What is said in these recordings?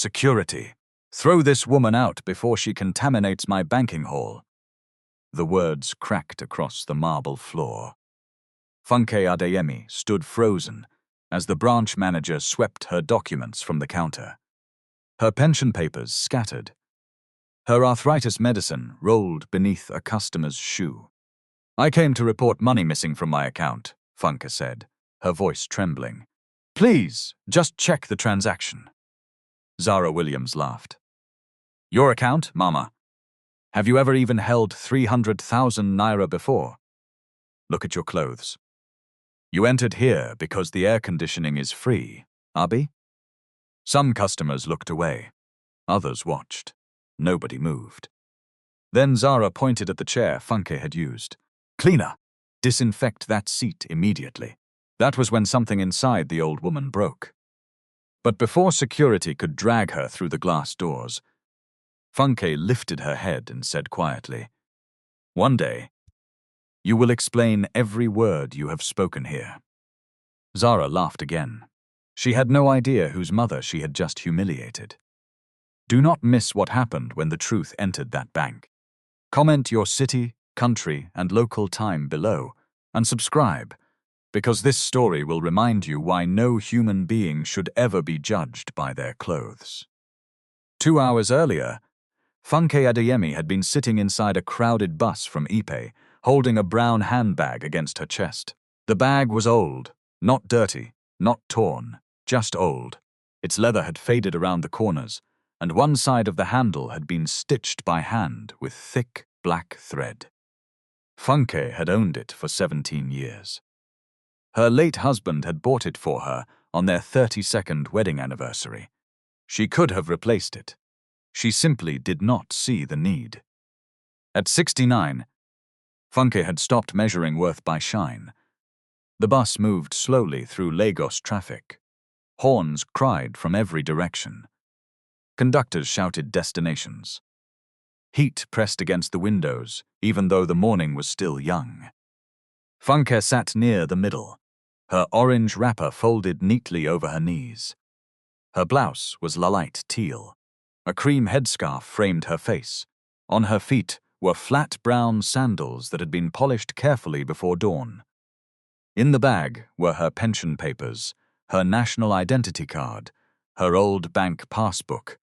Security. Throw this woman out before she contaminates my banking hall. The words cracked across the marble floor. Funke Adeyemi stood frozen as the branch manager swept her documents from the counter. Her pension papers scattered. Her arthritis medicine rolled beneath a customer's shoe. "I came to report money missing from my account," Funke said, her voice trembling. "Please, just check the transaction." Zara Williams laughed. "Your account, Mama? Have you ever even held 300,000 naira before? Look at your clothes. You entered here because the air conditioning is free, Abi?" Some customers looked away. Others watched. Nobody moved. Then Zara pointed at the chair Funke had used. "Cleaner, disinfect that seat immediately." That was when something inside the old woman broke. But before security could drag her through the glass doors, Funke lifted her head and said quietly, "One day, you will explain every word you have spoken here." Zara laughed again. She had no idea whose mother she had just humiliated. Do not miss what happened when the truth entered that bank. Comment your city, country, and local time below, and subscribe, because this story will remind you why no human being should ever be judged by their clothes. 2 hours earlier, Funke Adeyemi had been sitting inside a crowded bus from Ipe, holding a brown handbag against her chest. The bag was old, not dirty, not torn, just old. Its leather had faded around the corners, and one side of the handle had been stitched by hand with thick black thread. Funke had owned it for 17 years. Her late husband had bought it for her on their 32nd wedding anniversary. She could have replaced it. She simply did not see the need. At 69, Funke had stopped measuring worth by shine. The bus moved slowly through Lagos traffic. Horns cried from every direction. Conductors shouted destinations. Heat pressed against the windows, even though the morning was still young. Funke sat near the middle, her orange wrapper folded neatly over her knees. Her blouse was light teal. A cream headscarf framed her face. On her feet were flat brown sandals that had been polished carefully before dawn. In the bag were her pension papers, her national identity card, her old bank passbook,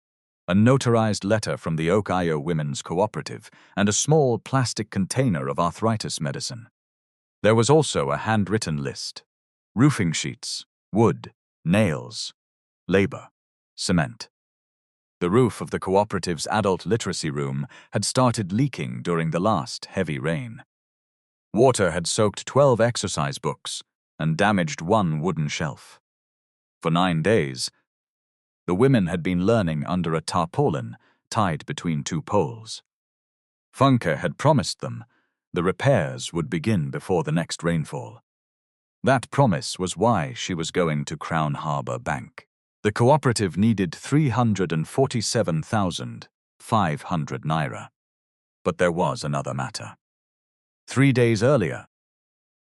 a notarized letter from the Okayo Women's Cooperative, and a small plastic container of arthritis medicine. There was also a handwritten list: roofing sheets, wood, nails, labor, cement. The roof of the cooperative's adult literacy room had started leaking during the last heavy rain. Water had soaked 12 exercise books and damaged one wooden shelf. For 9 days, the women had been learning under a tarpaulin tied between 2 poles. Funke had promised them the repairs would begin before the next rainfall. That promise was why she was going to Crown Harbour Bank. The cooperative needed 347,500 naira. But there was another matter. 3 days earlier,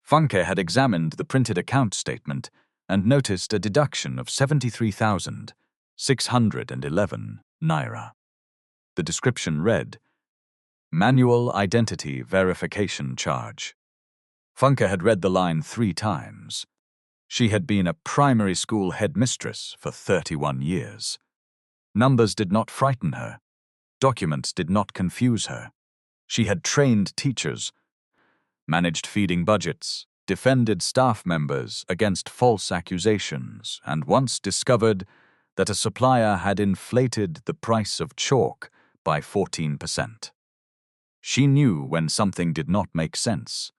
Funke had examined the printed account statement and noticed a deduction of 73,611 naira. The description read, "Manual Identity Verification Charge." Funke had read the line 3 times. She had been a primary school headmistress for 31 years. Numbers did not frighten her. Documents did not confuse her. She had trained teachers, managed feeding budgets, defended staff members against false accusations, and once discovered that a supplier had inflated the price of chalk by 14%. She knew when something did not make sense.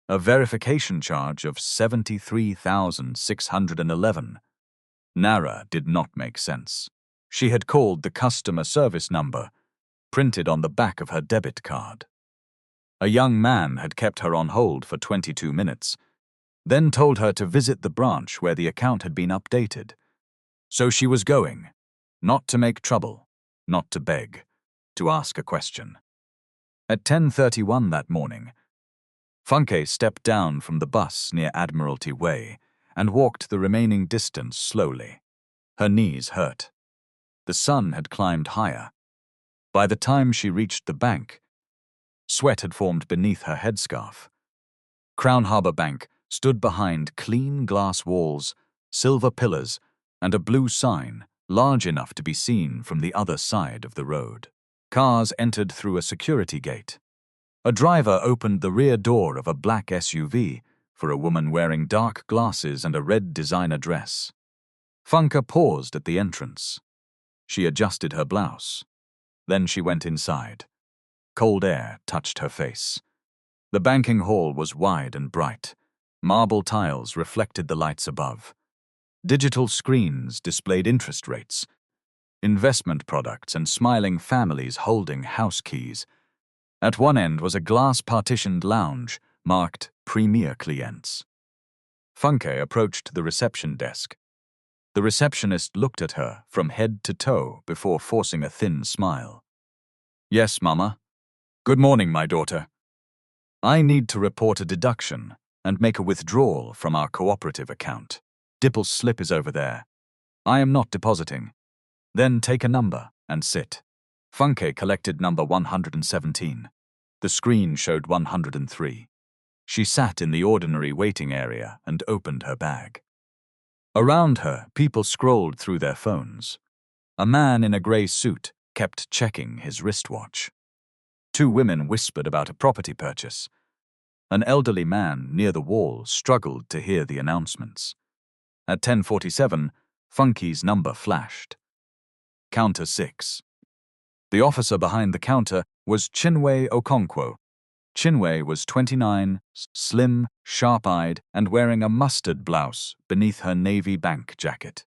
A verification charge of 73,611 naira did not make sense. She had called the customer service number, printed on the back of her debit card. A young man had kept her on hold for 22 minutes, then told her to visit the branch where the account had been updated. So she was going, not to make trouble, not to beg, to ask a question. At 10:31 that morning, Funke stepped down from the bus near Admiralty Way and walked the remaining distance slowly. Her knees hurt. The sun had climbed higher. By the time she reached the bank, sweat had formed beneath her headscarf. Crown Harbour Bank stood behind clean glass walls, silver pillars, and a blue sign large enough to be seen from the other side of the road. Cars entered through a security gate. A driver opened the rear door of a black SUV for a woman wearing dark glasses and a red designer dress. Funke paused at the entrance. She adjusted her blouse. Then she went inside. Cold air touched her face. The banking hall was wide and bright. Marble tiles reflected the lights above. Digital screens displayed interest rates, investment products, and smiling families holding house keys. At one end was a glass-partitioned lounge marked Premier Clients. Funke approached the reception desk. The receptionist looked at her from head to toe before forcing a thin smile. "Yes, Mama. Good morning, my daughter. I need to report a deduction and make a withdrawal from our cooperative account. Dipple's slip is over there. I am not depositing. Then take a number and sit." Funke collected number 117. The screen showed 103. She sat in the ordinary waiting area and opened her bag. Around her, people scrolled through their phones. A man in a grey suit kept checking his wristwatch. Two women whispered about a property purchase. An elderly man near the wall struggled to hear the announcements. At 10:47, Funke's number flashed. Counter 6. The officer behind the counter was Chinwe Okonkwo. Chinwe was 29, slim, sharp-eyed, and wearing a mustard blouse beneath her navy bank jacket.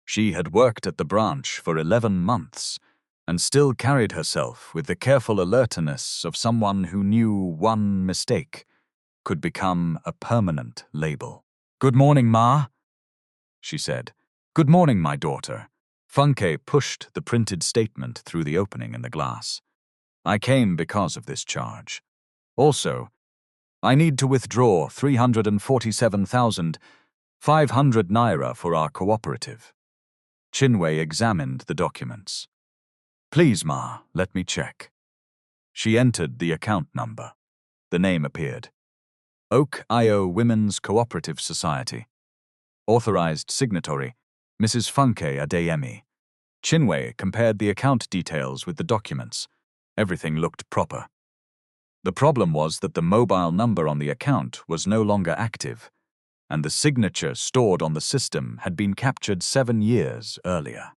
She had worked at the branch for 11 months and still carried herself with the careful alertness of someone who knew one mistake could become a permanent label. "Good morning, Ma," she said. "Good morning, my daughter." Funke pushed the printed statement through the opening in the glass. "I came because of this charge. Also, I need to withdraw 347,500 naira for our cooperative." Chinwe examined the documents. "Please, Ma, let me check." She entered the account number. The name appeared. Oak Io Women's Cooperative Society. Authorized signatory, Mrs. Funke Adeyemi. Chinwe compared the account details with the documents. Everything looked proper. The problem was that the mobile number on the account was no longer active, and the signature stored on the system had been captured 7 years earlier.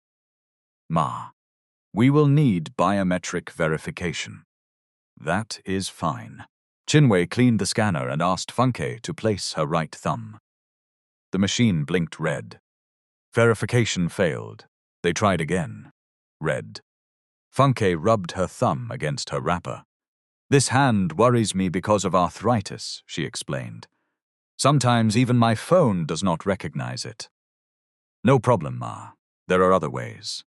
"Ma, we will need biometric verification." "That is fine." Chinwe cleaned the scanner and asked Funke to place her right thumb. The machine blinked red. Verification failed. They tried again. Red. Funke rubbed her thumb against her wrapper. "This hand worries me because of arthritis," she explained. "Sometimes even my phone does not recognize it." "No problem, Ma. There are other ways."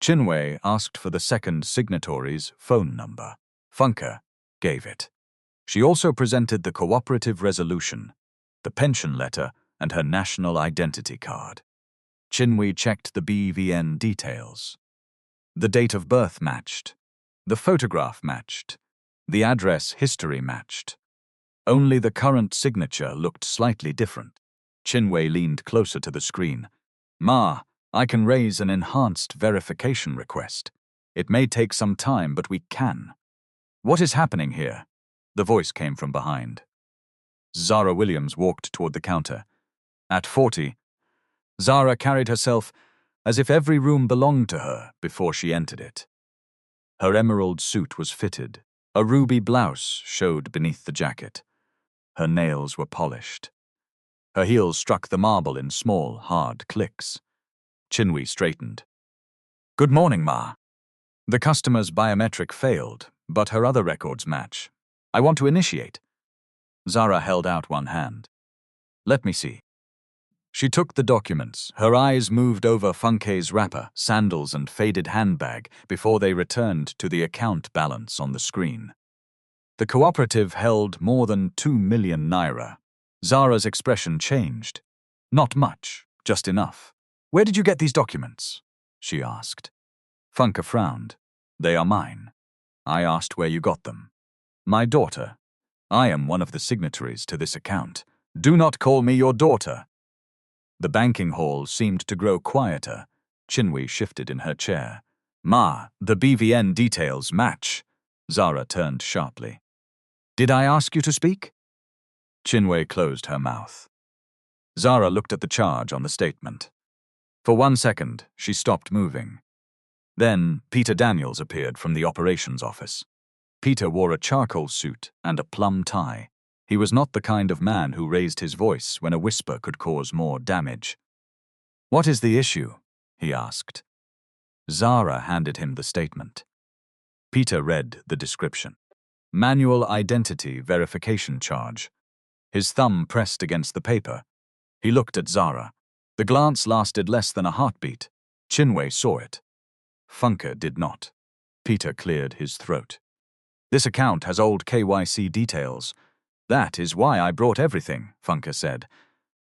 Chinwe asked for the second signatory's phone number. Funke gave it. She also presented the cooperative resolution, the pension letter, and her national identity card. Chinwe checked the BVN details. The date of birth matched. The photograph matched. The address history matched. Only the current signature looked slightly different. Chinwe leaned closer to the screen. "Ma, I can raise an enhanced verification request. It may take some time, but we can." "What is happening here?" The voice came from behind. Zara Williams walked toward the counter. At 40, Zara carried herself as if every room belonged to her before she entered it. Her emerald suit was fitted. A ruby blouse showed beneath the jacket. Her nails were polished. Her heels struck the marble in small, hard clicks. Chinwe straightened. "Good morning, Ma." The customer's biometric failed, but her other records match. "I want to initiate." Zara held out one hand. "Let me see." She took the documents. Her eyes moved over Funke's wrapper, sandals, and faded handbag before they returned to the account balance on the screen. The cooperative held more than 2 million naira. Zara's expression changed. "Not much, just enough. Where did you get these documents?" she asked. Funke frowned. They are mine. I asked where you got them. My daughter. I am one of the signatories to this account. Do not call me your daughter. The banking hall seemed to grow quieter. Chinwe shifted in her chair. Ma, the BVN details match. Zara turned sharply. Did I ask you to speak? Chinwe closed her mouth. Zara looked at the charge on the statement. For 1 second, she stopped moving. Then, Peter Daniels appeared from the operations office. Peter wore a charcoal suit and a plum tie. He was not the kind of man who raised his voice when a whisper could cause more damage. What is the issue? He asked. Zara handed him the statement. Peter read the description. Manual identity verification charge. His thumb pressed against the paper. He looked at Zara. The glance lasted less than a heartbeat. Chinwe saw it. Funke did not. Peter cleared his throat. This account has old KYC details. That is why I brought everything, Funke said.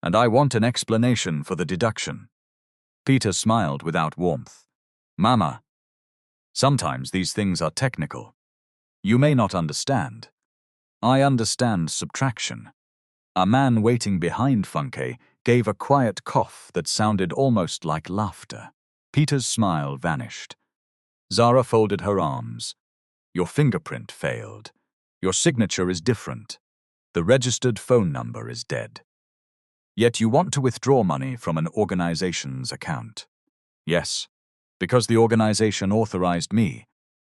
And I want an explanation for the deduction. Peter smiled without warmth. Mama. Sometimes these things are technical. You may not understand. I understand subtraction. A man waiting behind Funke gave a quiet cough that sounded almost like laughter. Peter's smile vanished. Zara folded her arms. Your fingerprint failed. Your signature is different. The registered phone number is dead. Yet you want to withdraw money from an organization's account. Yes, because the organization authorized me,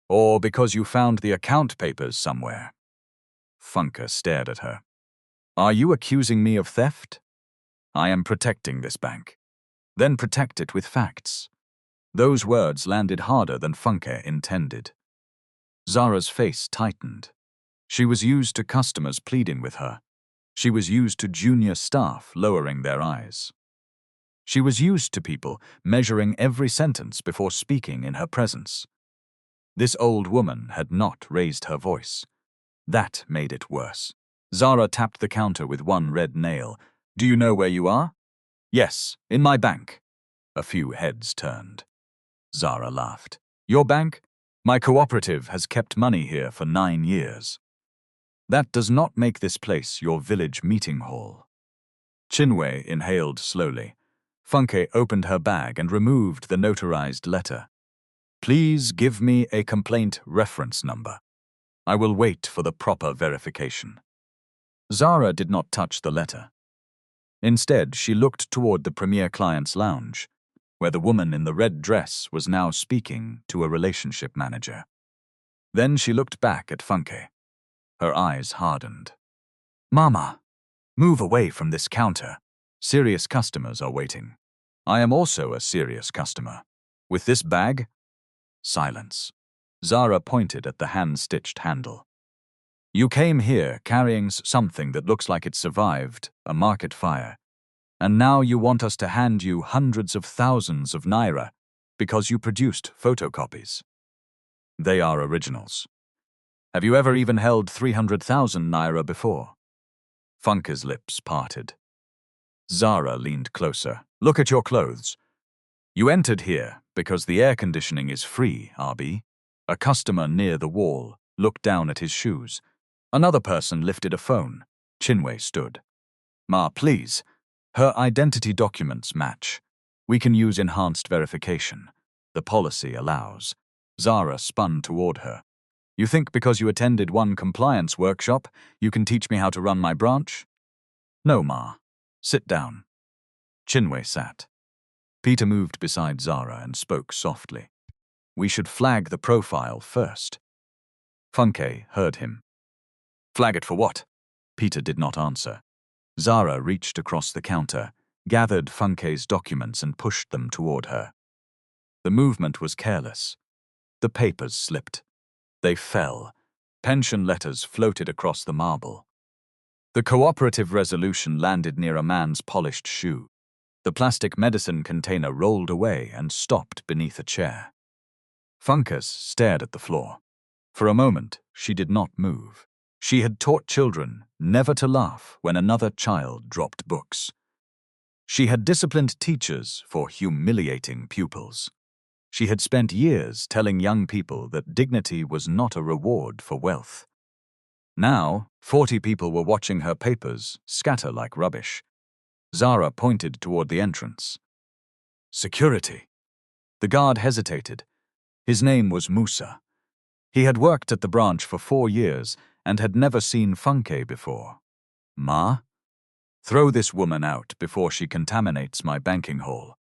or because you found the account papers somewhere. Funke stared at her. Are you accusing me of theft? I am protecting this bank. Then protect it with facts. Those words landed harder than Funke intended. Zara's face tightened. She was used to customers pleading with her. She was used to junior staff lowering their eyes. She was used to people measuring every sentence before speaking in her presence. This old woman had not raised her voice. That made it worse. Zara tapped the counter with one red nail. Do you know where you are? Yes, in my bank. A few heads turned. Zara laughed. Your bank? My cooperative has kept money here for 9 years. That does not make this place your village meeting hall. Chinwe inhaled slowly. Funke opened her bag and removed the notarized letter. Please give me a complaint reference number. I will wait for the proper verification. Zara did not touch the letter. Instead, she looked toward the premier client's lounge, where the woman in the red dress was now speaking to a relationship manager. Then she looked back at Funke. Her eyes hardened. Mama, move away from this counter. Serious customers are waiting. I am also a serious customer. With this bag? Silence. Zara pointed at the hand-stitched handle. You came here carrying something that looks like it survived a market fire, and now you want us to hand you hundreds of thousands of naira because you produced photocopies. They are originals. Have you ever even held 300,000 naira before? Funke's lips parted. Zara leaned closer. Look at your clothes. You entered here because the air conditioning is free, RB. A customer near the wall looked down at his shoes. Another person lifted a phone. Chinwe stood. Ma, please. Her identity documents match. We can use enhanced verification. The policy allows. Zara spun toward her. You think because you attended one compliance workshop, you can teach me how to run my branch? No, Ma. Sit down. Chinwe sat. Peter moved beside Zara and spoke softly. We should flag the profile first. Funke heard him. Flag it for what? Peter did not answer. Zara reached across the counter, gathered Funke's documents and pushed them toward her. The movement was careless. The papers slipped. They fell. Pension letters floated across the marble. The cooperative resolution landed near a man's polished shoe. The plastic medicine container rolled away and stopped beneath a chair. Funke stared at the floor. For a moment, she did not move. She had taught children never to laugh when another child dropped books. She had disciplined teachers for humiliating pupils. She had spent years telling young people that dignity was not a reward for wealth. Now, 40 people were watching her papers scatter like rubbish. Zara pointed toward the entrance. Security. The guard hesitated. His name was Musa. He had worked at the branch for 4 years and had never seen Funke before. Ma? Throw this woman out before she contaminates my banking hall.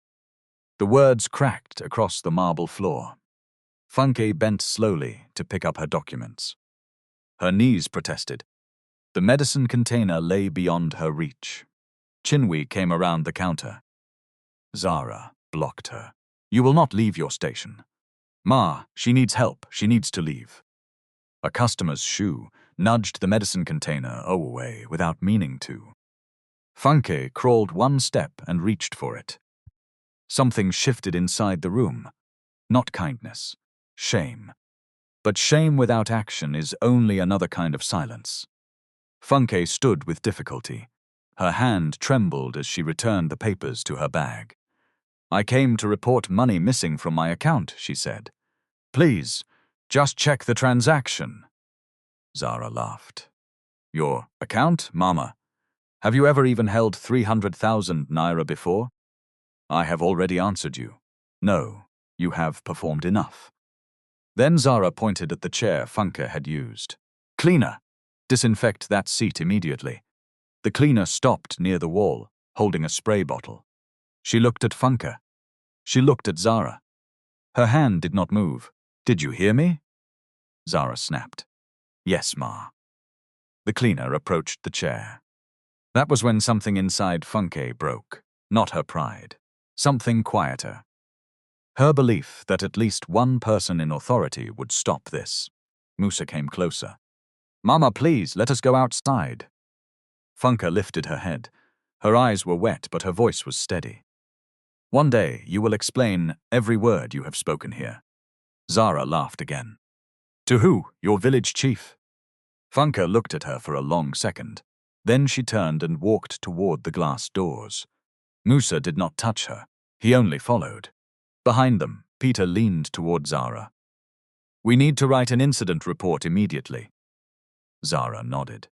The words cracked across the marble floor. Funke bent slowly to pick up her documents. Her knees protested. The medicine container lay beyond her reach. Chinwe came around the counter. Zara blocked her. You will not leave your station. Ma, she needs help. She needs to leave. A customer's shoe nudged the medicine container away without meaning to. Funke crawled one step and reached for it. Something shifted inside the room. Not kindness, shame. But shame without action is only another kind of silence. Funke stood with difficulty. Her hand trembled as she returned the papers to her bag. I came to report money missing from my account, she said. Please, just check the transaction. Zara laughed. Your account, Mama? Have you ever even held 300,000 naira before? I have already answered you. No, you have performed enough. Then Zara pointed at the chair Funke had used. Cleaner, disinfect that seat immediately. The cleaner stopped near the wall, holding a spray bottle. She looked at Funke. She looked at Zara. Her hand did not move. Did you hear me? Zara snapped. Yes, Ma. The cleaner approached the chair. That was when something inside Funke broke, not her pride. Something quieter. Her belief that at least one person in authority would stop this. Musa came closer. Mama, please, let us go outside. Funke lifted her head. Her eyes were wet, but her voice was steady. One day, you will explain every word you have spoken here. Zara laughed again. To who? Your village chief? Funke looked at her for a long second. Then she turned and walked toward the glass doors. Musa did not touch her. He only followed. Behind them, Peter leaned toward Zara. We need to write an incident report immediately. Zara nodded.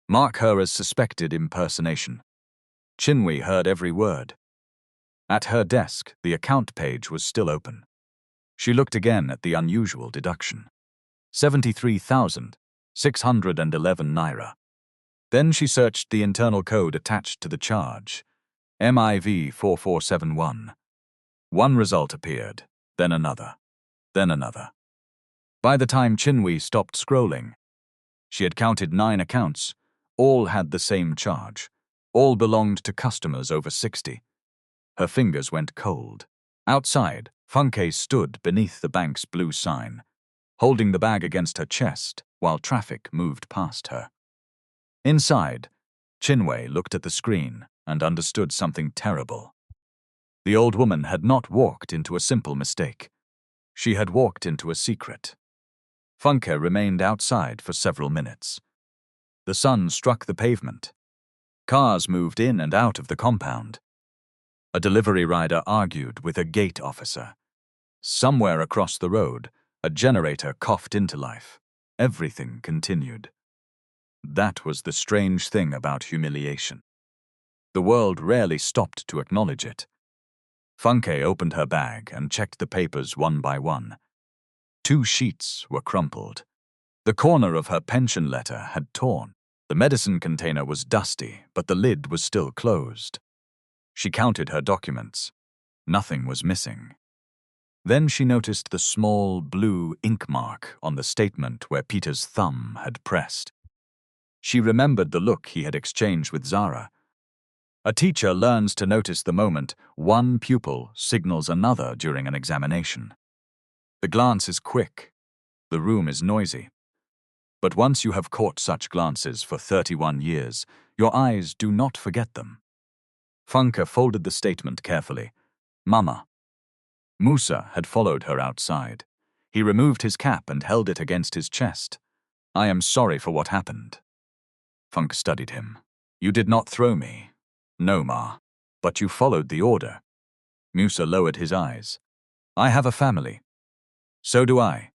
Mark her as suspected impersonation. Chinwe heard every word. At her desk, the account page was still open. She looked again at the unusual deduction. 73,611 naira. Then she searched the internal code attached to the charge. MIV 4471. One result appeared, then another, then another. By the time Chinwe stopped scrolling, she had counted 9 accounts. All had the same charge. All belonged to customers over 60. Her fingers went cold. Outside, Funke stood beneath the bank's blue sign, holding the bag against her chest while traffic moved past her. Inside, Chinwe looked at the screen and understood something terrible. The old woman had not walked into a simple mistake. She had walked into a secret. Funke remained outside for several minutes. The sun struck the pavement. Cars moved in and out of the compound. A delivery rider argued with a gate officer. Somewhere across the road, a generator coughed into life. Everything continued. That was the strange thing about humiliation. The world rarely stopped to acknowledge it. Funke opened her bag and checked the papers one by one. 2 sheets were crumpled. The corner of her pension letter had torn. The medicine container was dusty, but the lid was still closed. She counted her documents. Nothing was missing. Then she noticed the small blue ink mark on the statement where Peter's thumb had pressed. She remembered the look he had exchanged with Zara. A teacher learns to notice the moment one pupil signals another during an examination. The glance is quick. The room is noisy. But once you have caught such glances for 31 years, your eyes do not forget them. Funke folded the statement carefully. Mama. Musa had followed her outside. He removed his cap and held it against his chest. I am sorry for what happened. Funke studied him. You did not throw me. No, Ma. But you followed the order. Musa lowered his eyes. I have a family. So do I.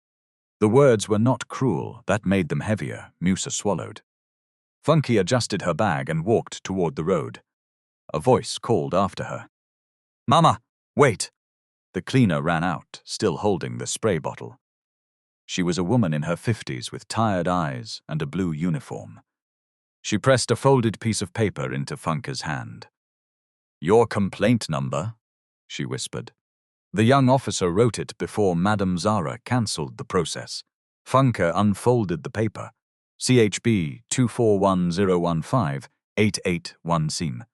The words were not cruel, that made them heavier, Musa swallowed. Funke adjusted her bag and walked toward the road. A voice called after her. Mama, wait! The cleaner ran out, still holding the spray bottle. She was a woman in her 50s with tired eyes and a blue uniform. She pressed a folded piece of paper into Funke's hand. Your complaint number, she whispered. The young officer wrote it before Madame Zara cancelled the process. Funke unfolded the paper. CHB 241015-881 SIM.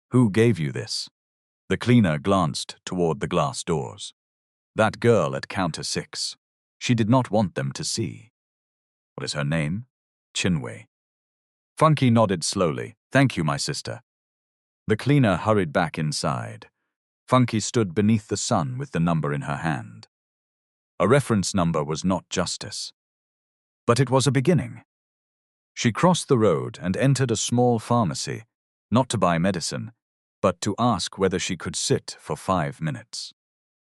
Who gave you this? The cleaner glanced toward the glass doors. That girl at counter 6. She did not want them to see. What is her name? Chinwe. Funke nodded slowly. Thank you, my sister. The cleaner hurried back inside. Funke stood beneath the sun with the number in her hand. A reference number was not justice. But it was a beginning. She crossed the road and entered a small pharmacy, not to buy medicine, but to ask whether she could sit for 5 minutes.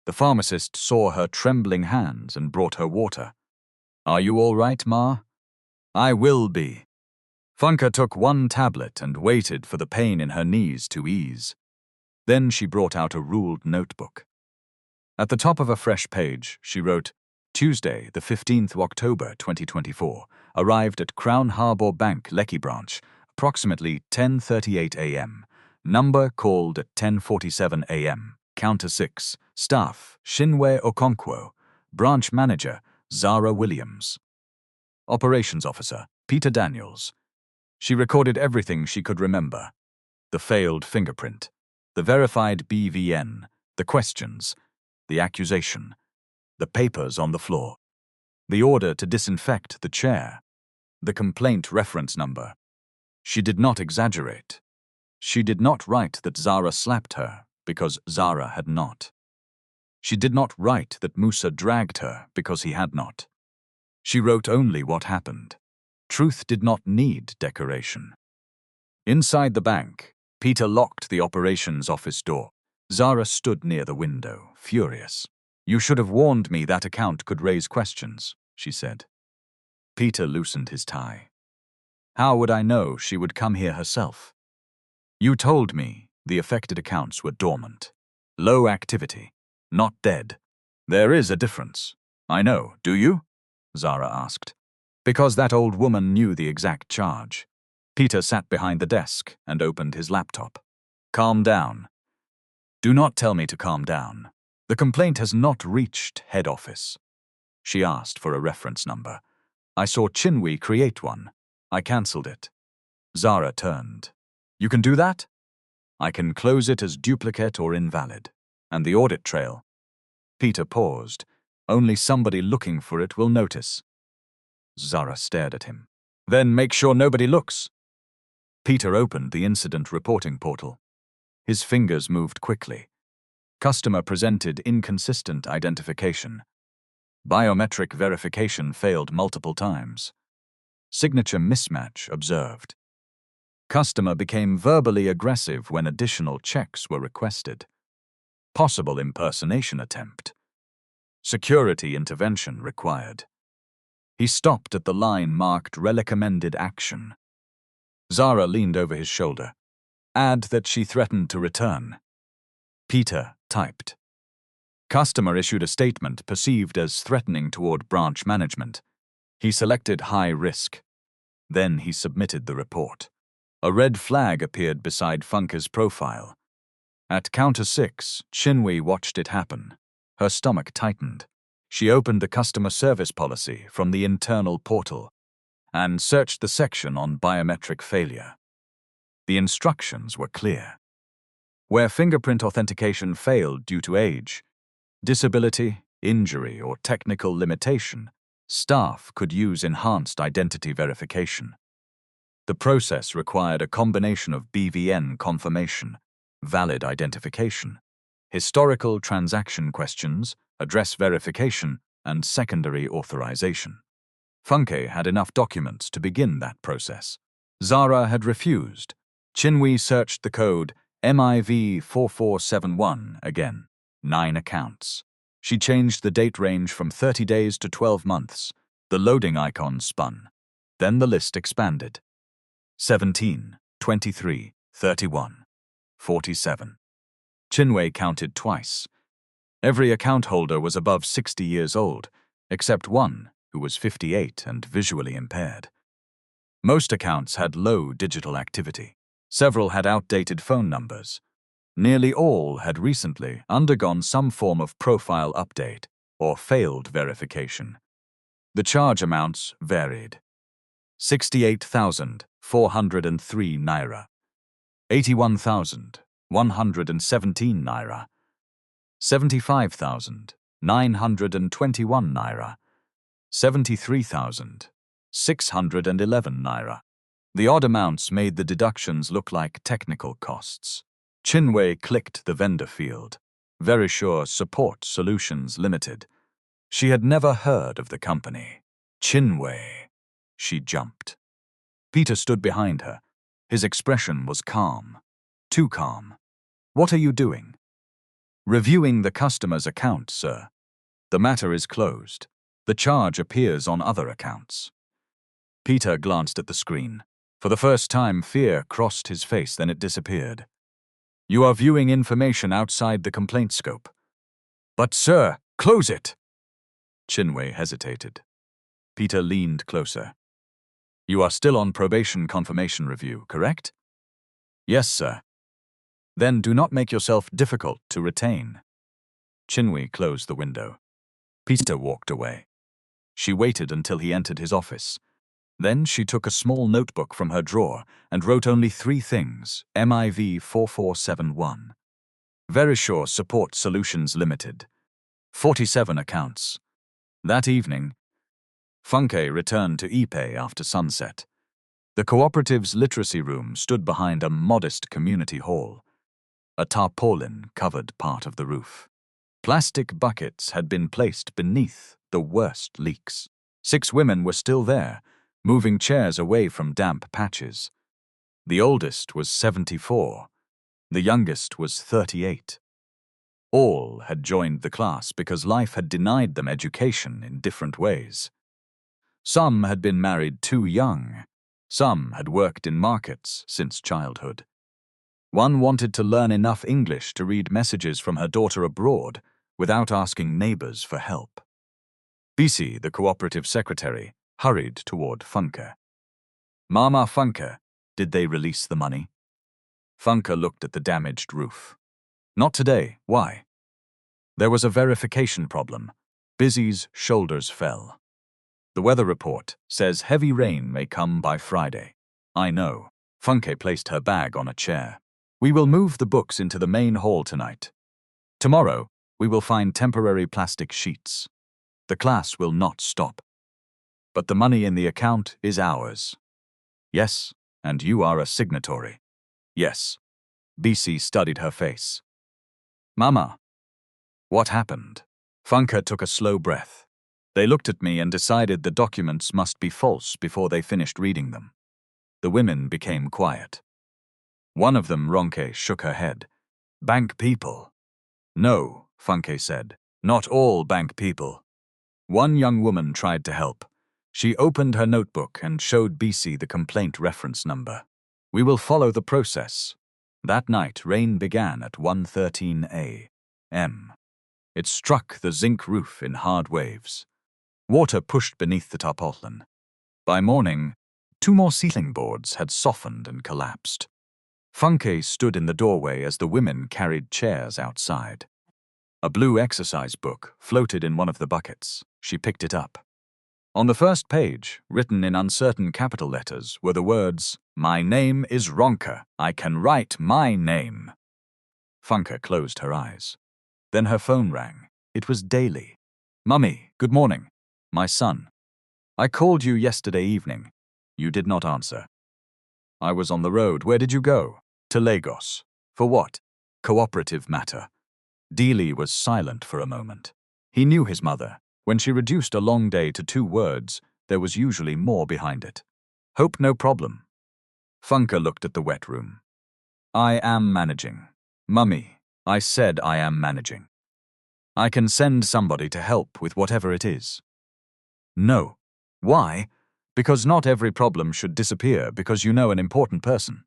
The pharmacist saw her trembling hands and brought her water. Are you all right, Ma? I will be. Funke took 1 tablet and waited for the pain in her knees to ease. Then she brought out a ruled notebook. At the top of a fresh page, she wrote, Tuesday, the 15th of October, 2024, arrived at Crown Harbour Bank, Lekki branch, approximately 10:38 a.m. Number called at 10:47 a.m. Counter 6. Staff, Chinwe Okonkwo. Branch Manager, Zara Williams. Operations Officer, Peter Daniels. She recorded everything she could remember. The failed fingerprint, the verified BVN, the questions, the accusation, the papers on the floor, the order to disinfect the chair, the complaint reference number. She did not exaggerate. She did not write that Zara slapped her because Zara had not. She did not write that Musa dragged her because he had not. She wrote only what happened. Truth did not need decoration. Inside the bank, Peter locked the operations office door. Zara stood near the window, furious. You should have warned me that account could raise questions, she said. Peter loosened his tie. How would I know she would come here herself? You told me the affected accounts were dormant. Low activity, not dead. There is a difference. I know, do you? Zara asked. Because that old woman knew the exact charge. Peter sat behind the desk and opened his laptop. Calm down. Do not tell me to calm down. The complaint has not reached head office. She asked for a reference number. I saw Chinwe create one. I cancelled it. Zara turned. You can do that? I can close it as duplicate or invalid. And the audit trail. Peter paused. Only somebody looking for it will notice. Zara stared at him. Then make sure nobody looks. Peter opened the incident reporting portal. His fingers moved quickly. Customer presented inconsistent identification. Biometric verification failed multiple times. Signature mismatch observed. Customer became verbally aggressive when additional checks were requested. Possible impersonation attempt. Security intervention required. He stopped at the line marked Recommended Action. Zara leaned over his shoulder. Add that she threatened to return. Peter typed. Customer issued a statement perceived as threatening toward branch management. He selected high risk. Then he submitted the report. A red flag appeared beside Funke's profile. At counter 6, Chinwe watched it happen. Her stomach tightened. She opened the customer service policy from the internal portal and searched the section on biometric failure. The instructions were clear. Where fingerprint authentication failed due to age, disability, injury, or technical limitation, staff could use enhanced identity verification. The process required a combination of BVN confirmation, valid identification, historical transaction questions, address verification, and secondary authorization. Funke had enough documents to begin that process. Zara had refused. Chinwe searched the code MIV4471 again. 9 accounts. She changed the date range from 30 days to 12 months. The loading icon spun. Then the list expanded. 17, 23, 31, 47. Chinwei counted twice. Every account holder was above 60 years old, except one who was 58 and visually impaired. Most accounts had low digital activity. Several had outdated phone numbers. Nearly all had recently undergone some form of profile update or failed verification. The charge amounts varied. 68,403 naira, 81,117 naira, 75,921 naira, 73,611 naira. The odd amounts made the deductions look like technical costs. Chinwei clicked the vendor field. Verisure Support Solutions Limited. She had never heard of the company. Chinwei. She jumped. Peter stood behind her. His expression was calm. Too calm. What are you doing? Reviewing the customer's account, sir. The matter is closed. The charge appears on other accounts. Peter glanced at the screen. For the first time, fear crossed his face, then it disappeared. You are viewing information outside the complaint scope. But, sir, close it! Chinwei hesitated. Peter leaned closer. You are still on probation confirmation review, correct? Yes, sir. Then do not make yourself difficult to retain. Chinwei closed the window. Peter walked away. She waited until he entered his office. Then she took a small notebook from her drawer and wrote only 3 things: MIV 4471. Verisure Support Solutions Limited. 47 accounts. That evening, Funke returned to Ipe after sunset. The cooperative's literacy room stood behind a modest community hall. A tarpaulin covered part of the roof. Plastic buckets had been placed beneath the worst leaks. 6 women were still there, moving chairs away from damp patches. The oldest was 74. The youngest was 38. All had joined the class because life had denied them education in different ways. Some had been married too young. Some had worked in markets since childhood. One wanted to learn enough English to read messages from her daughter abroad without asking neighbors for help. Bisi, the cooperative secretary, hurried toward Funke. Mama Funke, did they release the money? Funke looked at the damaged roof. Not today. Why? There was a verification problem. Bisi's shoulders fell. The weather report says heavy rain may come by Friday. I know. Funke placed her bag on a chair. We will move the books into the main hall tonight. Tomorrow, we will find temporary plastic sheets. The class will not stop. But the money in the account is ours. Yes, and you are a signatory. Yes. Bisi studied her face. Mama. What happened? Funke took a slow breath. They looked at me and decided the documents must be false before they finished reading them. The women became quiet. One of them, Ronke, shook her head. Bank people. No, Funke said. Not all bank people. One young woman tried to help. She opened her notebook and showed Bisi the complaint reference number. We will follow the process. That night, rain began at 1:13 a.m. It struck the zinc roof in hard waves. Water pushed beneath the tarpaulin. By morning, 2 more ceiling boards had softened and collapsed. Funke stood in the doorway as the women carried chairs outside. A blue exercise book floated in one of the buckets. She picked it up. On the first page, written in uncertain capital letters, were the words, "My name is Ronke. I can write my name." Funke closed her eyes. Then her phone rang. It was Daly. Mummy, good morning. My son. I called you yesterday evening. You did not answer. I was on the road. Where did you go? To Lagos. For what? Cooperative matter. Daly was silent for a moment. He knew his mother. When she reduced a long day to 2 words, there was usually more behind it. Hope no problem. Funke looked at the wet room. I am managing. Mummy, I said I am managing. I can send somebody to help with whatever it is. No. Why? Because not every problem should disappear because you know an important person.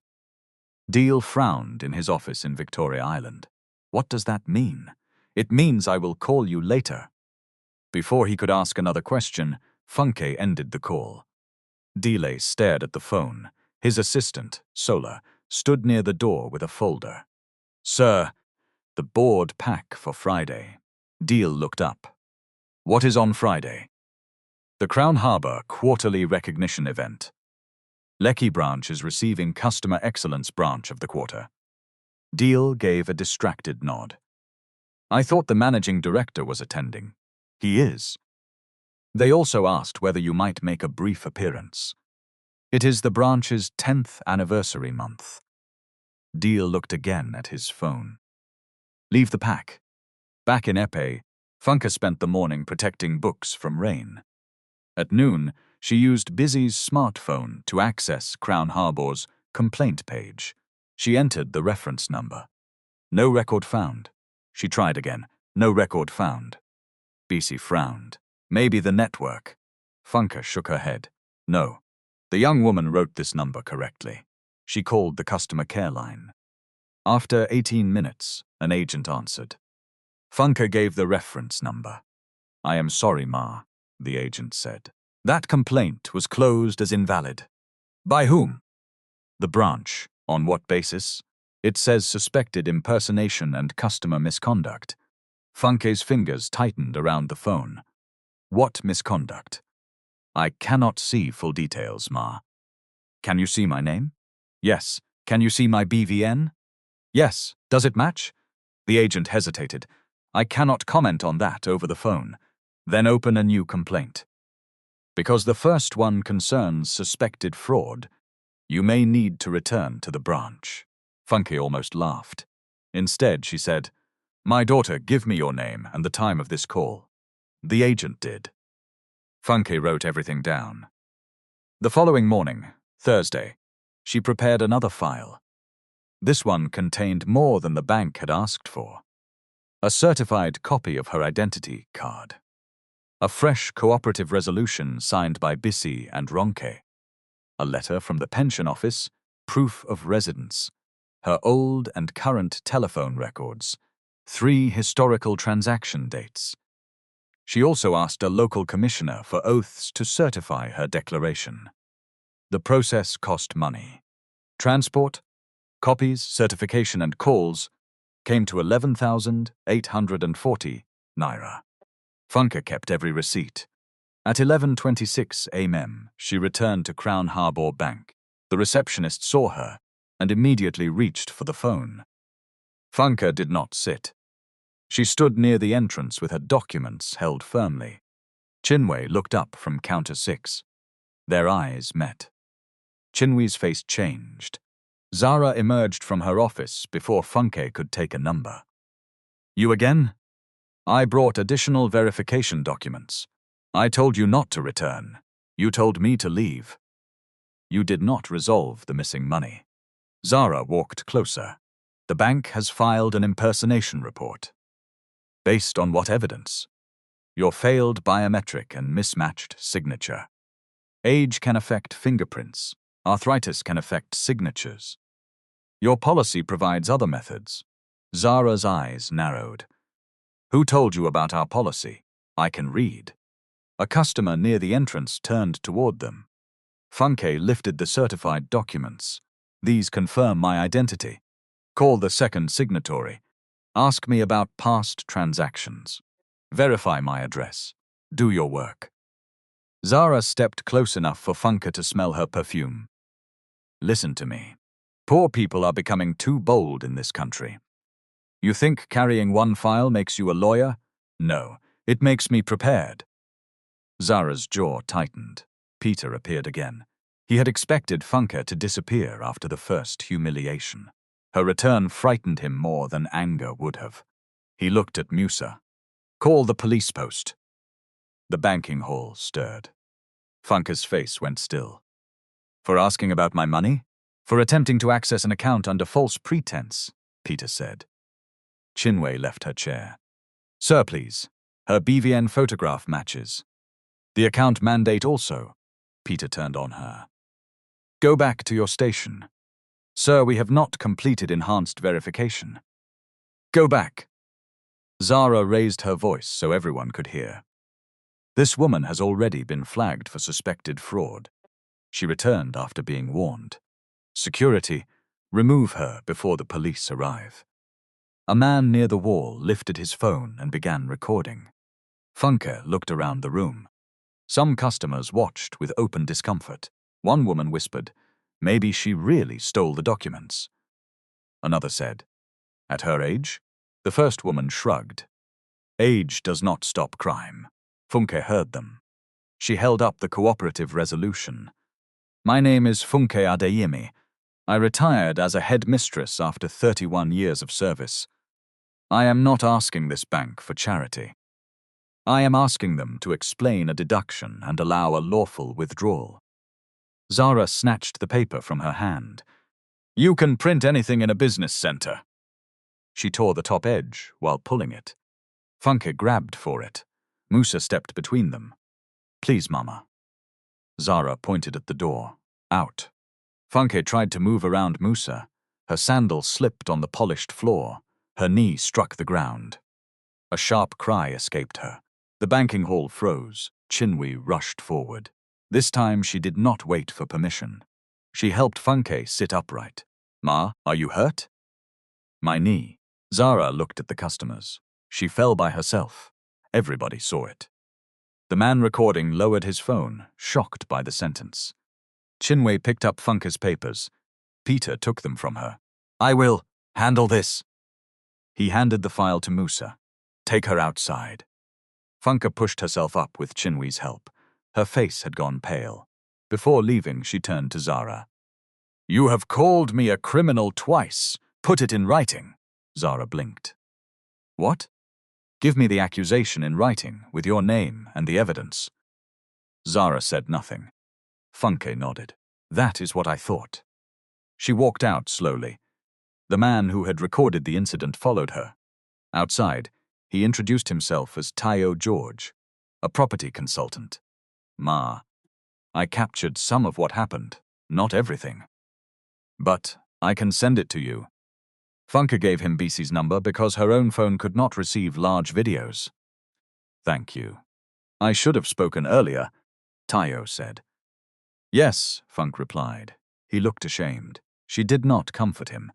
Deal frowned in his office in Victoria Island. What does that mean? It means I will call you later. Before he could ask another question, Funke ended the call. Deal stared at the phone. His assistant, Sola, stood near the door with a folder. Sir, the board pack for Friday. Deal looked up. What is on Friday? The Crown Harbour Quarterly Recognition Event. Lekki branch is receiving Customer Excellence branch of the quarter. Deal gave a distracted nod. I thought the managing director was attending. He is. They also asked whether you might make a brief appearance. It is the branch's 10th anniversary month. Deal looked again at his phone. Leave the pack. Back in Epé, Funke spent the morning protecting books from rain. At noon, she used Busy's smartphone to access Crown Harbour's complaint page. She entered the reference number. No record found. She tried again. No record found. Busy frowned. Maybe the network. Funke shook her head. No. The young woman wrote this number correctly. She called the customer care line. After 18 minutes, an agent answered. Funke gave the reference number. I am sorry, Ma, the agent said. That complaint was closed as invalid. By whom? The branch. On what basis? It says suspected impersonation and customer misconduct. Funke's fingers tightened around the phone. What misconduct? I cannot see full details, Ma. Can you see my name? Yes. Can you see my BVN? Yes. Does it match? The agent hesitated. I cannot comment on that over the phone. Then open a new complaint. Because the first one concerns suspected fraud, you may need to return to the branch. Funke almost laughed. Instead, she said, My daughter, give me your name and the time of this call. The agent did. Funke wrote everything down. The following morning, Thursday, she prepared another file. This one contained more than the bank had asked for. A certified copy of her identity card. A fresh cooperative resolution signed by Bissy and Ronke. A letter from the pension office, proof of residence. Her old and current telephone records. 3 historical transaction dates. She also asked a local commissioner for oaths to certify her declaration. The process cost money. Transport, copies, certification and calls came to 11,840 naira. Funke kept every receipt. At 11:26 a.m., she returned to Crown Harbour Bank. The receptionist saw her and immediately reached for the phone. Funke did not sit. She stood near the entrance with her documents held firmly. Chinwe looked up from counter 6. Their eyes met. Chinwe's face changed. Zara emerged from her office before Funke could take a number. You again? I brought additional verification documents. I told you not to return. You told me to leave. You did not resolve the missing money. Zara walked closer. The bank has filed an impersonation report. Based on what evidence? Your failed biometric and mismatched signature. Age can affect fingerprints. Arthritis can affect signatures. Your policy provides other methods. Zara's eyes narrowed. Who told you about our policy? I can read. A customer near the entrance turned toward them. Funke lifted the certified documents. These confirm my identity. Call the second signatory. Ask me about past transactions. Verify my address. Do your work. Zara stepped close enough for Funke to smell her perfume. Listen to me. Poor people are becoming too bold in this country. You think carrying one file makes you a lawyer? No, it makes me prepared. Zara's jaw tightened. Peter appeared again. He had expected Funke to disappear after the first humiliation. Her return frightened him more than anger would have. He looked at Musa. Call the police post. The banking hall stirred. Funke's face went still. For asking about my money? For attempting to access an account under false pretense, Peter said. Chinwe left her chair. Sir, please. Her BVN photograph matches. The account mandate also. Peter turned on her. Go back to your station. Sir, we have not completed enhanced verification. Go back. Zara raised her voice so everyone could hear. This woman has already been flagged for suspected fraud. She returned after being warned. Security, remove her before the police arrive. A man near the wall lifted his phone and began recording. Funke looked around the room. Some customers watched with open discomfort. One woman whispered, maybe she really stole the documents. Another said, at her age? The first woman shrugged. Age does not stop crime. Funke heard them. She held up the cooperative resolution. My name is Funke Adeyemi. I retired as a headmistress after 31 years of service. I am not asking this bank for charity. I am asking them to explain a deduction and allow a lawful withdrawal. Zara snatched the paper from her hand. You can print anything in a business center. She tore the top edge while pulling it. Funke grabbed for it. Musa stepped between them. Please, Mama. Zara pointed at the door. Out. Funke tried to move around Musa. Her sandal slipped on the polished floor. Her knee struck the ground. A sharp cry escaped her. The banking hall froze. Chinwe rushed forward. This time she did not wait for permission. She helped Funke sit upright. Ma, are you hurt? My knee. Zara looked at the customers. She fell by herself. Everybody saw it. The man recording lowered his phone, shocked by the sentence. Chinwe picked up Funke's papers. Peter took them from her. I will handle this. He handed the file to Musa. Take her outside. Funke pushed herself up with Chinwe's help. Her face had gone pale. Before leaving, she turned to Zara. You have called me a criminal twice. Put it in writing. Zara blinked. What? Give me the accusation in writing, with your name and the evidence. Zara said nothing. Funke nodded. That is what I thought. She walked out slowly. The man who had recorded the incident followed her. Outside, he introduced himself as Tayo George, a property consultant. Ma, I captured some of what happened, not everything. But I can send it to you. Funke gave him BC's number because her own phone could not receive large videos. Thank you. I should have spoken earlier, Tayo said. Yes, Funke replied. He looked ashamed. She did not comfort him.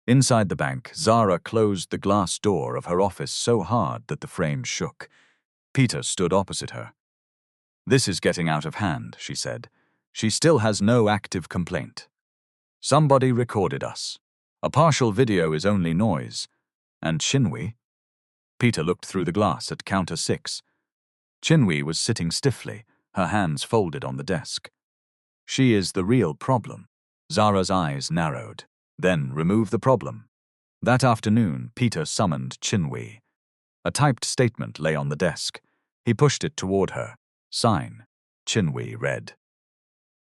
Inside the bank, Zara closed the glass door of her office so hard that the frame shook. Peter stood opposite her. This is getting out of hand, she said. She still has no active complaint. Somebody recorded us. A partial video is only noise. And Chinwe? Peter looked through the glass at counter 6. Chinwe was sitting stiffly, her hands folded on the desk. She is the real problem. Zara's eyes narrowed. Then remove the problem. That afternoon, Peter summoned Chinwe. A typed statement lay on the desk. He pushed it toward her. Sign. Chinwe read.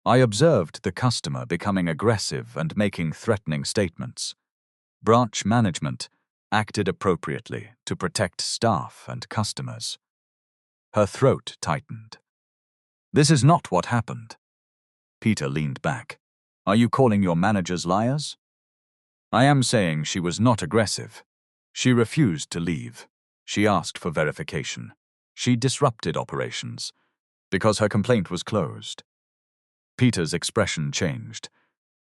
I observed the customer becoming aggressive and making threatening statements. Branch management acted appropriately to protect staff and customers. Her throat tightened. This is not what happened. Peter leaned back. Are you calling your managers liars? I am saying she was not aggressive. She refused to leave. She asked for verification. She disrupted operations because her complaint was closed. Peter's expression changed.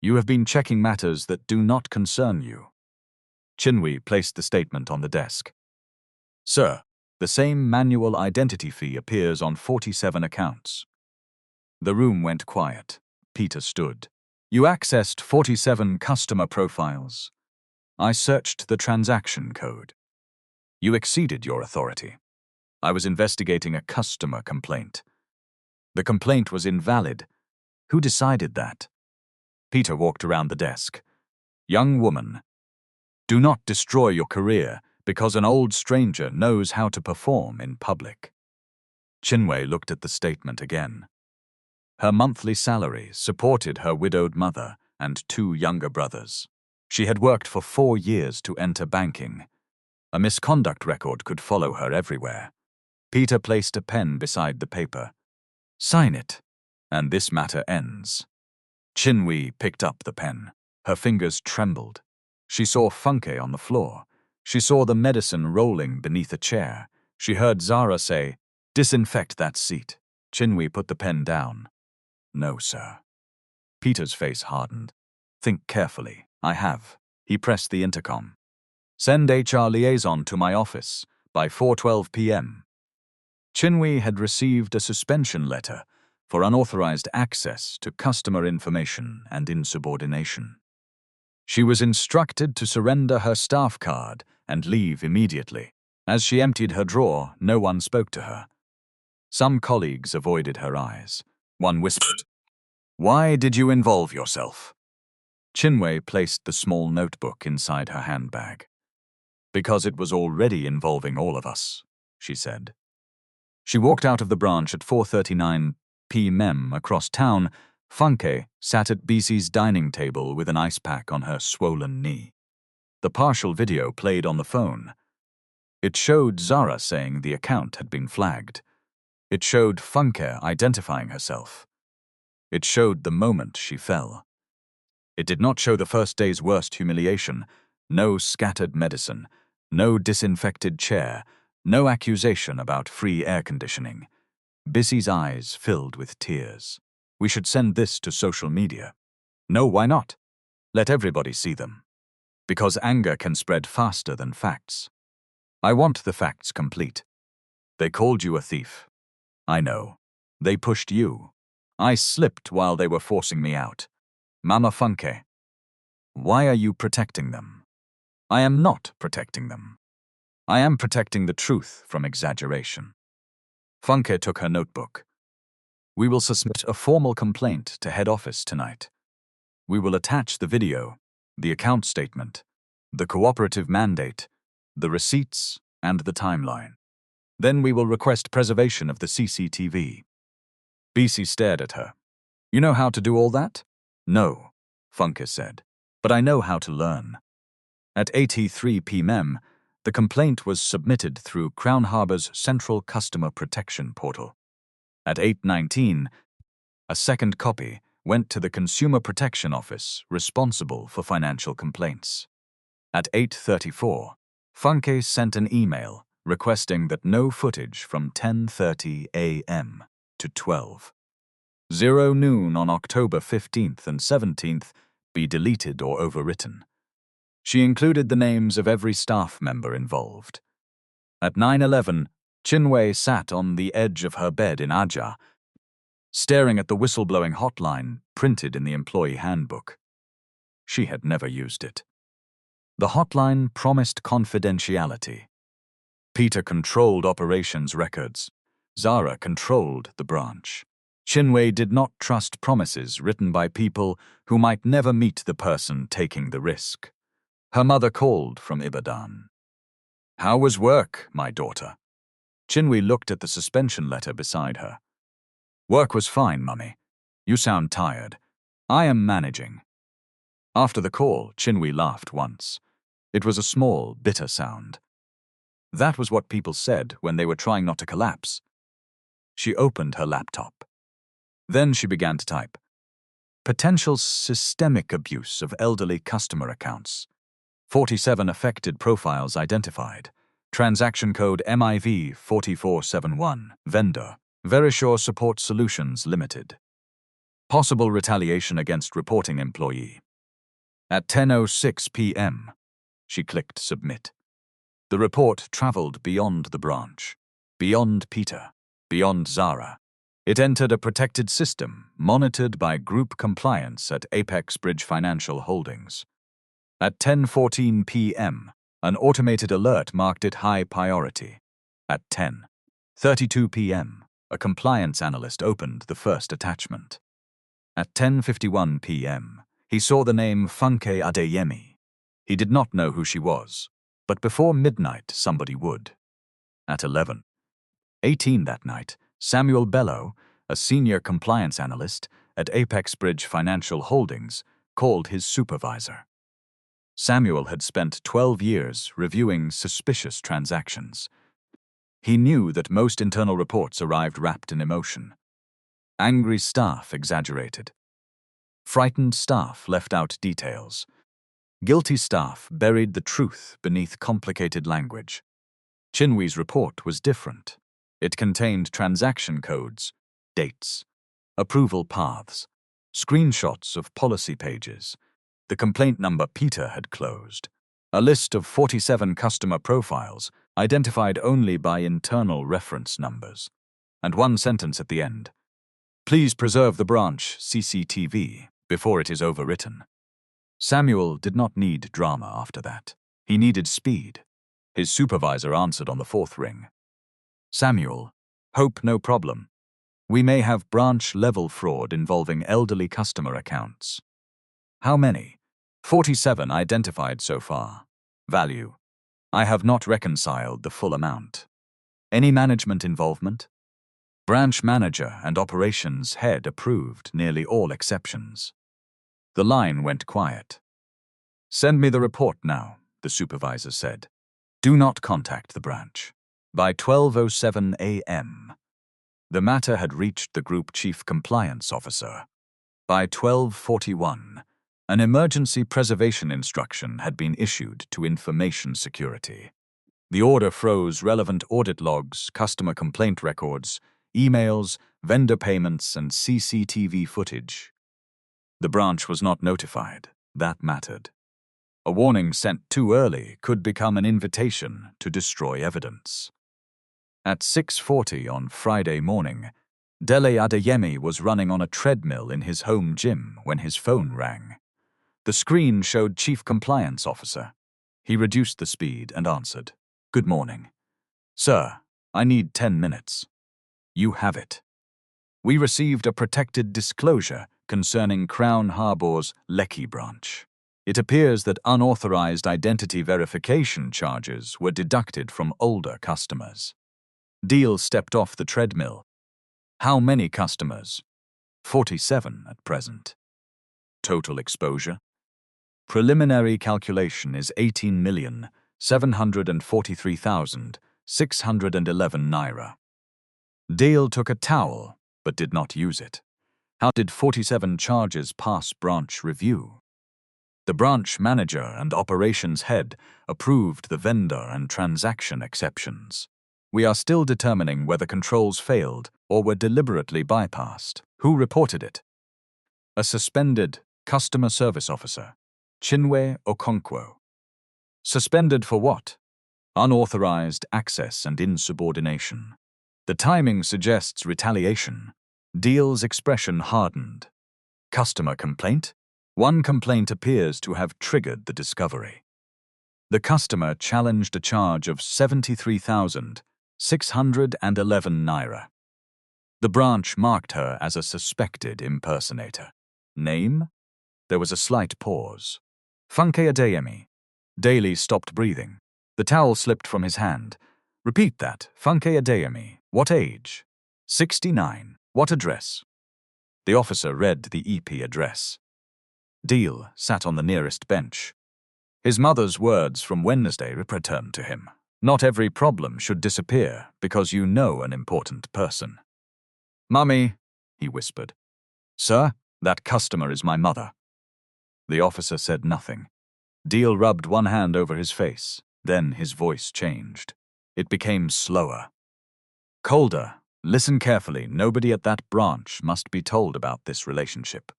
You have been checking matters that do not concern you. Chinwe placed the statement on the desk. Sir, the same manual identity fee appears on 47 accounts. The room went quiet. Peter stood. You accessed 47 customer profiles. I searched the transaction code. You exceeded your authority. I was investigating a customer complaint. The complaint was invalid. Who decided that? Peter walked around the desk. Young woman, do not destroy your career because an old stranger knows how to perform in public. Chinwe looked at the statement again. Her monthly salary supported her widowed mother and 2 younger brothers. She had worked for 4 years to enter banking. A misconduct record could follow her everywhere. Peter placed a pen beside the paper. "Sign it, and this matter ends." Chinwe picked up the pen. Her fingers trembled. She saw Funke on the floor. She saw the medicine rolling beneath a chair. She heard Zara say, "Disinfect that seat." Chinwe put the pen down. "No, sir." Peter's face hardened. "Think carefully." "I have." He pressed the intercom. "Send HR liaison to my office by 4:12 p.m. Chinwe had received a suspension letter for unauthorized access to customer information and insubordination. She was instructed to surrender her staff card and leave immediately. As she emptied her drawer, no one spoke to her. Some colleagues avoided her eyes. One whispered, "Why did you involve yourself?" Chinwe placed the small notebook inside her handbag. "Because it was already involving all of us," she said. She walked out of the branch at 4:39 p.m. across town. Funke sat at BC's dining table with an ice pack on her swollen knee. The partial video played on the phone. It showed Zara saying the account had been flagged. It showed Funke identifying herself. It showed the moment she fell. It did not show the first day's worst humiliation. No scattered medicine, no disinfected chair, no accusation about free air conditioning. Bissy's eyes filled with tears. "We should send this to social media." "No, why not? Let everybody see them." "Because anger can spread faster than facts." "I want the facts complete." "They called you a thief." "I know. They pushed you. I slipped while they were forcing me out." "Mama Funke, why are you protecting them?" "I am not protecting them. I am protecting the truth from exaggeration." Funke took her notebook. "We will submit a formal complaint to head office tonight. We will attach the video, the account statement, the cooperative mandate, the receipts, and the timeline. Then we will request preservation of the CCTV." BC stared at her. "You know how to do all that?" "No," Funke said, "but I know how to learn." At 8:03 p.m., the complaint was submitted through Crown Harbour's Central Customer Protection Portal. At 8:19, a second copy went to the Consumer Protection Office responsible for financial complaints. At 8:34, Funke sent an email requesting that no footage from 10:30 a.m. to 12:00 noon on October 15th and 17th be deleted or overwritten. She included the names of every staff member involved. At 9:11, Chinwe sat on the edge of her bed in Aja, staring at the whistleblowing hotline printed in the employee handbook. She had never used it. The hotline promised confidentiality. Peter controlled operations records. Zara controlled the branch. Chinwe did not trust promises written by people who might never meet the person taking the risk. Her mother called from Ibadan. "How was work, my daughter?" Chinwe looked at the suspension letter beside her. "Work was fine, Mummy. You sound tired. I am managing." After the call, Chinwe laughed once. It was a small, bitter sound. That was what people said when they were trying not to collapse. She opened her laptop. Then she began to type. "Potential systemic abuse of elderly customer accounts. 47 affected profiles identified. Transaction code MIV 4471. Vendor, Verisure Support Solutions Limited. Possible retaliation against reporting employee." At 10:06 p.m., she clicked Submit. The report traveled beyond the branch, beyond Peter, beyond Zara. It entered a protected system monitored by group compliance at Apex Bridge Financial Holdings. At 10:14 p.m., an automated alert marked it high priority. At 10:32 p.m., a compliance analyst opened the first attachment. At 10:51 p.m., he saw the name Funke Adeyemi. He did not know who she was, but before midnight somebody would. At 11:18 that night, Samuel Bello, a senior compliance analyst at Apex Bridge Financial Holdings, called his supervisor. Samuel had spent 12 years reviewing suspicious transactions. He knew that most internal reports arrived wrapped in emotion. Angry staff exaggerated. Frightened staff left out details. Guilty staff buried the truth beneath complicated language. Chinwee's report was different. It contained transaction codes, dates, approval paths, screenshots of policy pages, the complaint number Peter had closed, a list of 47 customer profiles identified only by internal reference numbers, and one sentence at the end: "Please preserve the branch CCTV before it is overwritten." Samuel did not need drama after that. He needed speed. His supervisor answered on the fourth ring. "Samuel, hope no problem. We may have branch-level fraud involving elderly customer accounts." "How many?" 47 identified so far. "Value: I have not reconciled the full amount." "Any management involvement?" Branch manager and operations head approved nearly all exceptions. The line went quiet. "Send me the report now," the supervisor said. "Do not contact the branch." By 12:07 a.m., the matter had reached the Group Chief Compliance Officer. By 12:41, an emergency preservation instruction had been issued to information security. The order froze relevant audit logs, customer complaint records, emails, vendor payments, and CCTV footage. The branch was not notified. That mattered. A warning sent too early could become an invitation to destroy evidence. At 6:40 on Friday morning, Funke Adeyemi was running on a treadmill in his home gym when his phone rang. The screen showed Chief Compliance Officer. He reduced the speed and answered. "Good morning. Sir, I need 10 minutes. You have it. We received a protected disclosure concerning Crown Harbour's Lekki branch. It appears that unauthorized identity verification charges were deducted from older customers." Deal stepped off the treadmill. "How many customers?" 47 at present. "Total exposure?" "Preliminary calculation is 18,743,611 naira. Deal took a towel, but did not use it. How did 47 charges pass branch review?" The branch manager and operations head approved the vendor and transaction exceptions. "We are still determining whether controls failed or were deliberately bypassed." "Who reported it?" "A suspended customer service officer, Chinwe Okonkwo." "Suspended for what?" "Unauthorized access and insubordination." The timing suggests retaliation. Deal's expression hardened. "Customer complaint?" "One complaint appears to have triggered the discovery." The customer challenged a charge of 73,611 naira. The branch marked her as a suspected impersonator. "Name?" There was a slight pause. "Funke Adeyemi." Daly stopped breathing. The towel slipped from his hand. "Repeat that. Funke Adeyemi. What age?" 69. "What address?" The officer read the EP address. Deal sat on the nearest bench. His mother's words from Wednesday returned to him. "Not every problem should disappear because you know an important person." "Mummy," he whispered. "Sir, that customer is my mother." The officer said nothing. Deal rubbed one hand over his face. Then his voice changed. It became slower. "Colder, listen carefully. Nobody at that branch must be told about this relationship."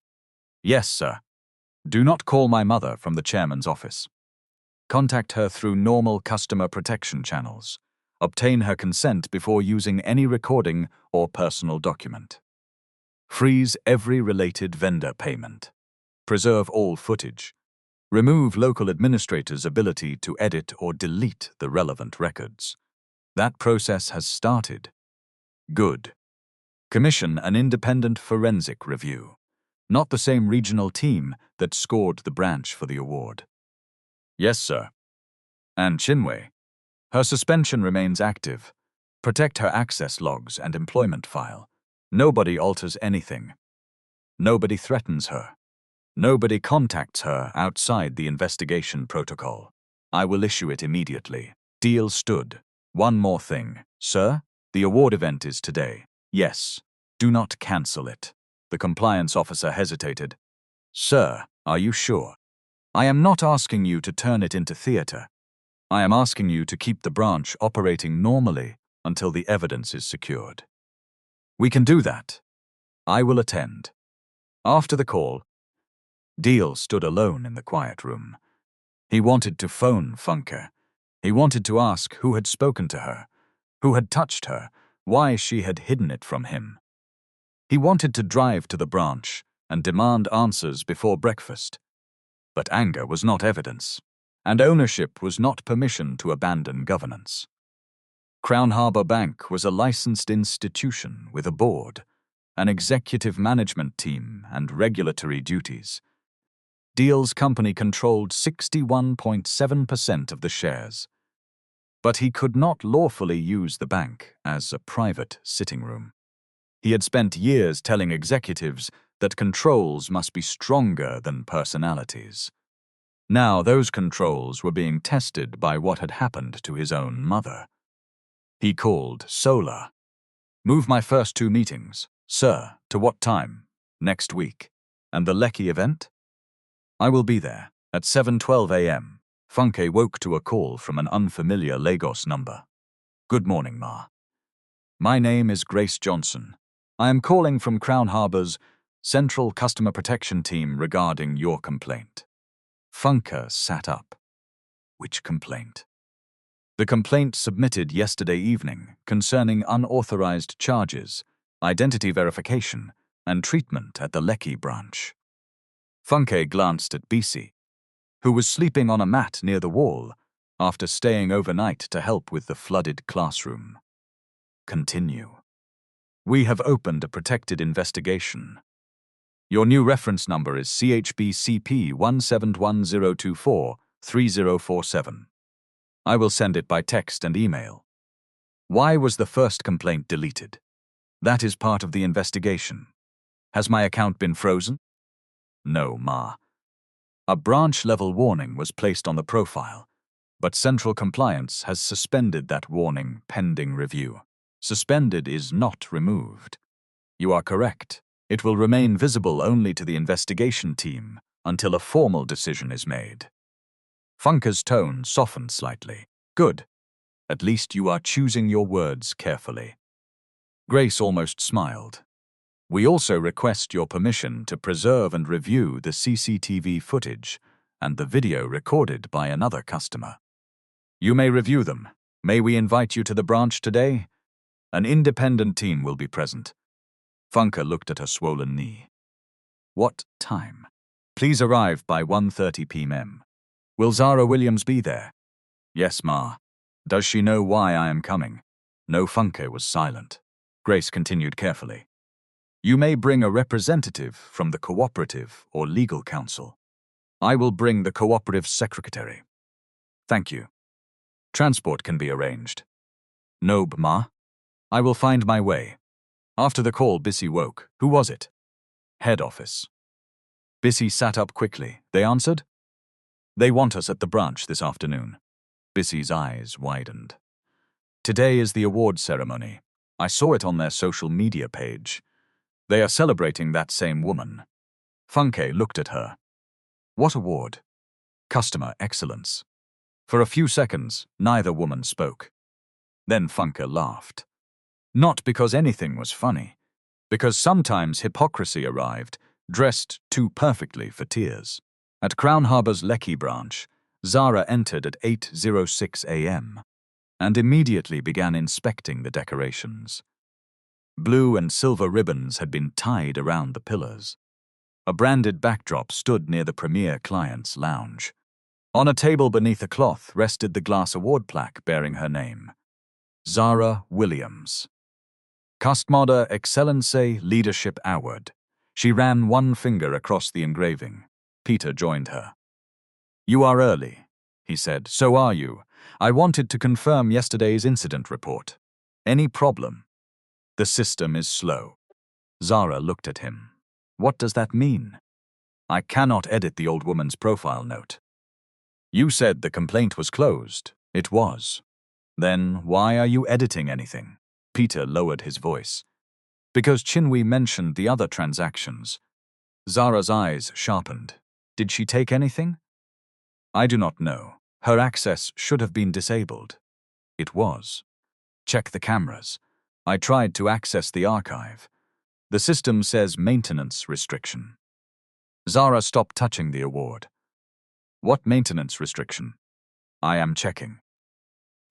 "Yes, sir." "Do not call my mother from the chairman's office. Contact her through normal customer protection channels. Obtain her consent before using any recording or personal document. Freeze every related vendor payment. Preserve all footage. Remove local administrators' ability to edit or delete the relevant records. That process has started. Good. Commission an independent forensic review. Not the same regional team that scored the branch for the award." "Yes, sir." "And Chinwe? Her suspension remains active. Protect her access logs and employment file. Nobody alters anything. Nobody threatens her. Nobody contacts her outside the investigation protocol. I will issue it immediately. Deal stood. One more thing. Sir, the award event is today. Yes. Do not cancel it. The compliance officer hesitated. Sir, are you sure? I am not asking you to turn it into theater. I am asking you to keep the branch operating normally until the evidence is secured. We can do that. I will attend. After the call, Deal stood alone in the quiet room. He wanted to phone Funke. He wanted to ask who had spoken to her, who had touched her, why she had hidden it from him. He wanted to drive to the branch and demand answers before breakfast. But anger was not evidence, and ownership was not permission to abandon governance. Crown Harbour Bank was a licensed institution with a board, an executive management team, and regulatory duties. Deal's company controlled 61.7% of the shares. But he could not lawfully use the bank as a private sitting room. He had spent years telling executives that controls must be stronger than personalities. Now those controls were being tested by what had happened to his own mother. He called Solar. Move my first 2 meetings. Sir, to what time? Next week. And the Lekki event? I will be there at 7:12 a.m. Funke woke to a call from an unfamiliar Lagos number. Good morning, Ma. My name is Grace Johnson. I am calling from Crown Harbour's Central Customer Protection Team regarding your complaint. Funke sat up. Which complaint? The complaint submitted yesterday evening concerning unauthorized charges, identity verification, and treatment at the Lekki branch. Funke glanced at Bisi, who was sleeping on a mat near the wall after staying overnight to help with the flooded classroom. Continue. We have opened a protected investigation. Your new reference number is CHBCP 1711024-3047. I will send it by text and email. Why was the first complaint deleted? That is part of the investigation. Has my account been frozen? No, Ma. A branch-level warning was placed on the profile, but Central Compliance has suspended that warning pending review. Suspended is not removed. You are correct. It will remain visible only to the investigation team until a formal decision is made. Funke's tone softened slightly. Good. At least you are choosing your words carefully. Grace almost smiled. We also request your permission to preserve and review the CCTV footage and the video recorded by another customer. You may review them. May we invite you to the branch today? An independent team will be present. Funke looked at her swollen knee. What time? Please arrive by 1:30 p.m. Will Zara Williams be there? Yes, Ma. Does she know why I am coming? No. Funke was silent. Grace continued carefully. You may bring a representative from the cooperative or legal counsel. I will bring the cooperative secretary. Thank you. Transport can be arranged. Nob, Ma. I will find my way. After the call, Bisi woke. Who was it? Head office. Bisi sat up quickly. They answered? They want us at the branch this afternoon. Bisi's eyes widened. Today is the award ceremony. I saw it on their social media page. They are celebrating that same woman. Funke looked at her. What award? Customer excellence. For a few seconds, neither woman spoke. Then Funke laughed. Not because anything was funny, because sometimes hypocrisy arrived, dressed too perfectly for tears. At Crown Harbour's Lekki branch, Zara entered at 8:06 a.m. and immediately began inspecting the decorations. Blue and silver ribbons had been tied around the pillars. A branded backdrop stood near the premier client's lounge. On a table beneath a cloth rested the glass award plaque bearing her name. Zara Williams. Custmodder Excellence Leadership Award. She ran one finger across the engraving. Peter joined her. You are early, he said. So are you. I wanted to confirm yesterday's incident report. Any problem? The system is slow. Zara looked at him. What does that mean? I cannot edit the old woman's profile note. You said the complaint was closed. It was. Then why are you editing anything? Peter lowered his voice. Because Chinwe mentioned the other transactions. Zara's eyes sharpened. Did she take anything? I do not know. Her access should have been disabled. It was. Check the cameras. I tried to access the archive. The system says maintenance restriction. Zara stopped touching the award. What maintenance restriction? I am checking.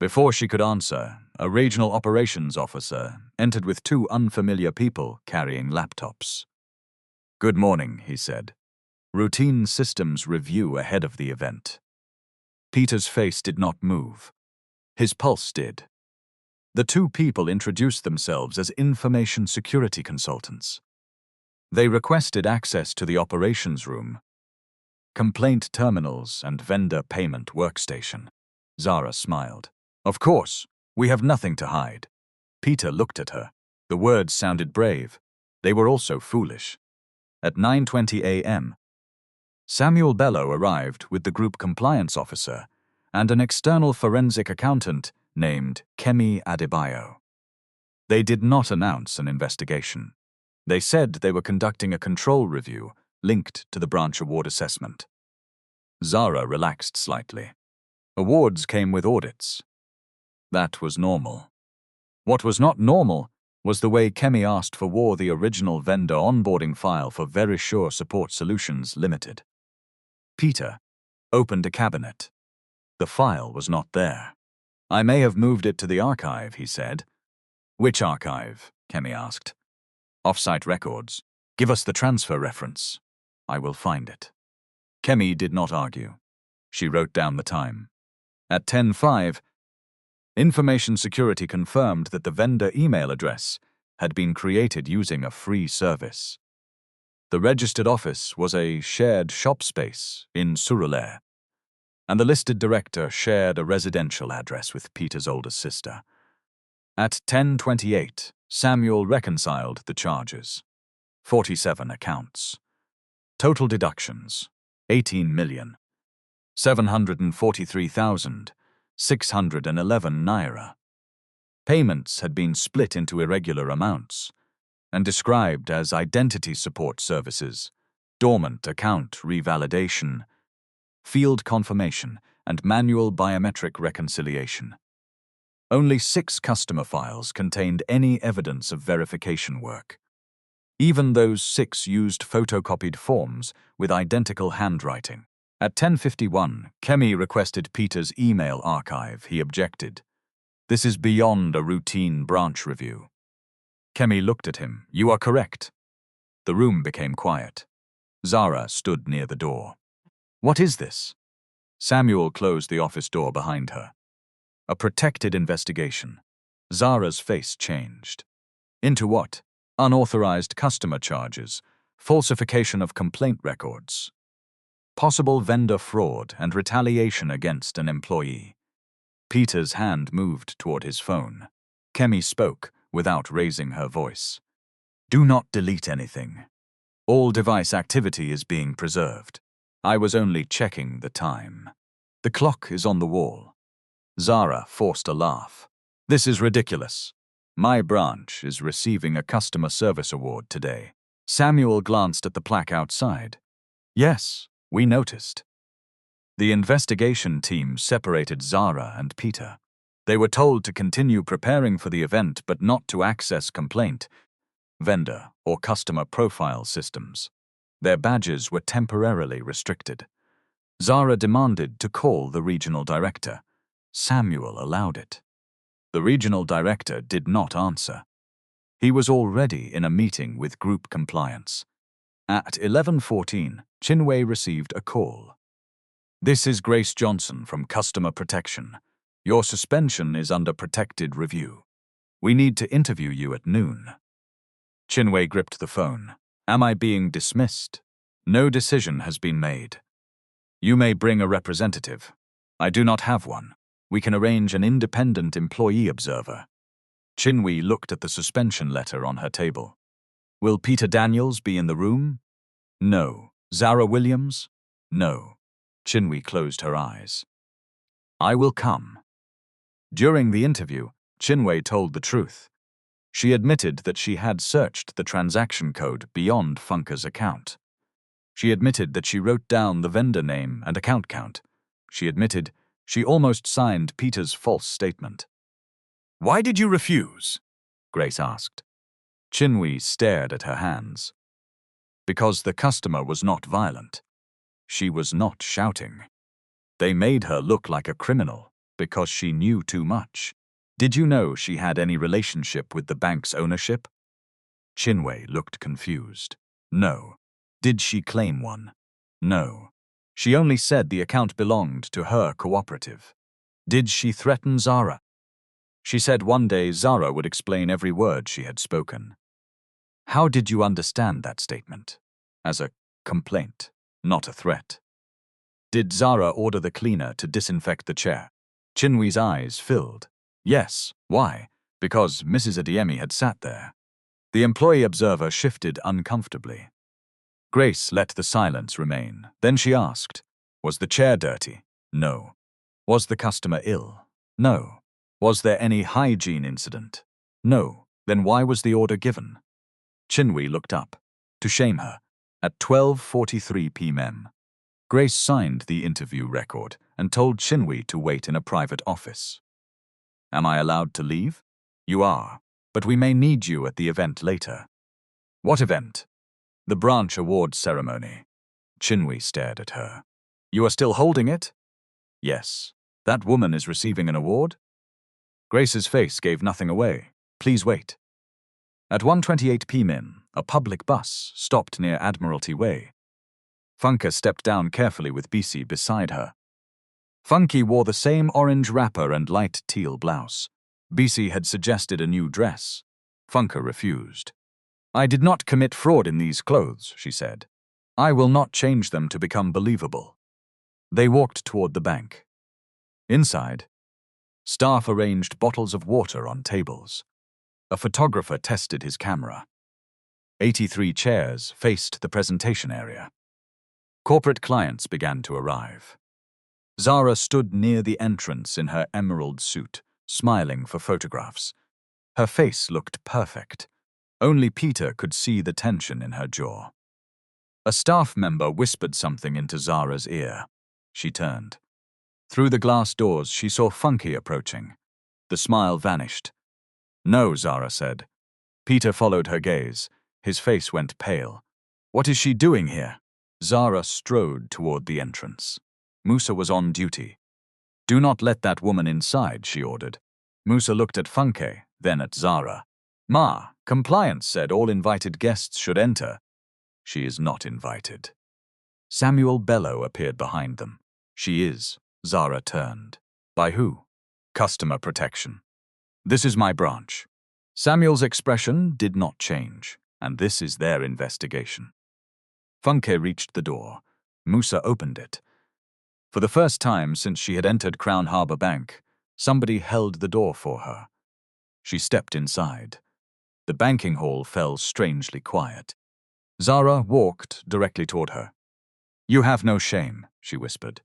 Before she could answer, a regional operations officer entered with two unfamiliar people carrying laptops. Good morning, he said. Routine systems review ahead of the event. Peter's face did not move. His pulse did. The two people introduced themselves as information security consultants. They requested access to the operations room, complaint terminals, and vendor payment workstation. Zara smiled. Of course, we have nothing to hide. Peter looked at her. The words sounded brave. They were also foolish. At 9:20 a.m., Samuel Bello arrived with the group compliance officer and an external forensic accountant named Funke Adeyemi. They did not announce an investigation. They said they were conducting a control review linked to the branch award assessment. Zara relaxed slightly. Awards came with audits. That was normal. What was not normal was the way Kemi asked for the original vendor onboarding file for Verisure Support Solutions Limited. Peter opened a cabinet. The file was not there. I may have moved it to the archive, he said. Which archive? Kemi asked. Offsite records. Give us the transfer reference. I will find it. Kemi did not argue. She wrote down the time. At 10:05, Information Security confirmed that the vendor email address had been created using a free service. The registered office was a shared shop space in Surulere, and the listed director shared a residential address with Peter's older sister. At 10:28, Samuel reconciled the charges. 47 accounts. Total deductions, 18,743,611 naira. Payments had been split into irregular amounts and described as identity support services, dormant account revalidation, field confirmation, and manual biometric reconciliation. Only 6 customer files contained any evidence of verification work. Even those 6 used photocopied forms with identical handwriting. At 10:51, Kemi requested Peter's email archive. He objected. This is beyond a routine branch review. Kemi looked at him. You are correct. The room became quiet. Zara stood near the door. What is this? Samuel closed the office door behind her. A protected investigation. Zara's face changed. Into what? Unauthorized customer charges, falsification of complaint records, possible vendor fraud, and retaliation against an employee. Peter's hand moved toward his phone. Kemi spoke without raising her voice. Do not delete anything. All device activity is being preserved. I was only checking the time. The clock is on the wall. Zara forced a laugh. This is ridiculous. My branch is receiving a customer service award today. Samuel glanced at the plaque outside. Yes, we noticed. The investigation team separated Zara and Peter. They were told to continue preparing for the event but not to access complaint, vendor, or customer profile systems. Their badges were temporarily restricted. Zara demanded to call the regional director. Samuel allowed it. The regional director did not answer. He was already in a meeting with group compliance. At 11:14, Chinwe received a call. This is Grace Johnson from Customer Protection. Your suspension is under protected review. We need to interview you at noon. Chinwe gripped the phone. Am I being dismissed? No decision has been made. You may bring a representative. I do not have one. We can arrange an independent employee observer. Chinwe looked at the suspension letter on her table. Will Peter Daniels be in the room? No, Zara Williams? No. Chinwe closed her eyes. I will come. During the interview, Chinwe told the truth. She admitted that she had searched the transaction code beyond Funke's account. She admitted that she wrote down the vendor name and account count. She admitted she almost signed Peter's false statement. Why did you refuse? Grace asked. Chinwe stared at her hands. Because the customer was not violent. She was not shouting. They made her look like a criminal because she knew too much. Did you know she had any relationship with the bank's ownership? Chinwe looked confused. No. Did she claim one? No. She only said the account belonged to her cooperative. Did she threaten Zara? She said one day Zara would explain every word she had spoken. How did you understand that statement? As a complaint, not a threat. Did Zara order the cleaner to disinfect the chair? Chinwe's eyes filled. Yes. Why? Because Mrs. Adeyemi had sat there. The employee observer shifted uncomfortably. Grace let the silence remain. Then she asked, was the chair dirty? No. Was the customer ill? No. Was there any hygiene incident? No. Then why was the order given? Chinwe looked up. To shame her. At 12:43 p.m. Grace signed the interview record and told Chinwe to wait in a private office. Am I allowed to leave? You are, but we may need you at the event later. What event? The branch awards ceremony. Chinwe stared at her. You are still holding it? Yes. That woman is receiving an award? Grace's face gave nothing away. Please wait. At 1:28 p.m., a public bus stopped near Admiralty Way. Funke stepped down carefully with BC beside her. Funke wore the same orange wrapper and light teal blouse. BC had suggested a new dress. Funke refused. I did not commit fraud in these clothes, she said. I will not change them to become believable. They walked toward the bank. Inside, staff arranged bottles of water on tables. A photographer tested his camera. 83 chairs faced the presentation area. Corporate clients began to arrive. Zara stood near the entrance in her emerald suit, smiling for photographs. Her face looked perfect. Only Peter could see the tension in her jaw. A staff member whispered something into Zara's ear. She turned. Through the glass doors, she saw Funke approaching. The smile vanished. No, Zara said. Peter followed her gaze. His face went pale. What is she doing here? Zara strode toward the entrance. Musa was on duty. Do not let that woman inside, she ordered. Musa looked at Funke, then at Zara. Ma, compliance said all invited guests should enter. She is not invited. Samuel Bello appeared behind them. She is. Zara turned. By who? Customer protection. This is my branch. Samuel's expression did not change, and this is their investigation. Funke reached the door. Musa opened it. For the first time since she had entered Crown Harbour Bank, somebody held the door for her. She stepped inside. The banking hall fell strangely quiet. Zara walked directly toward her. You have no shame, she whispered.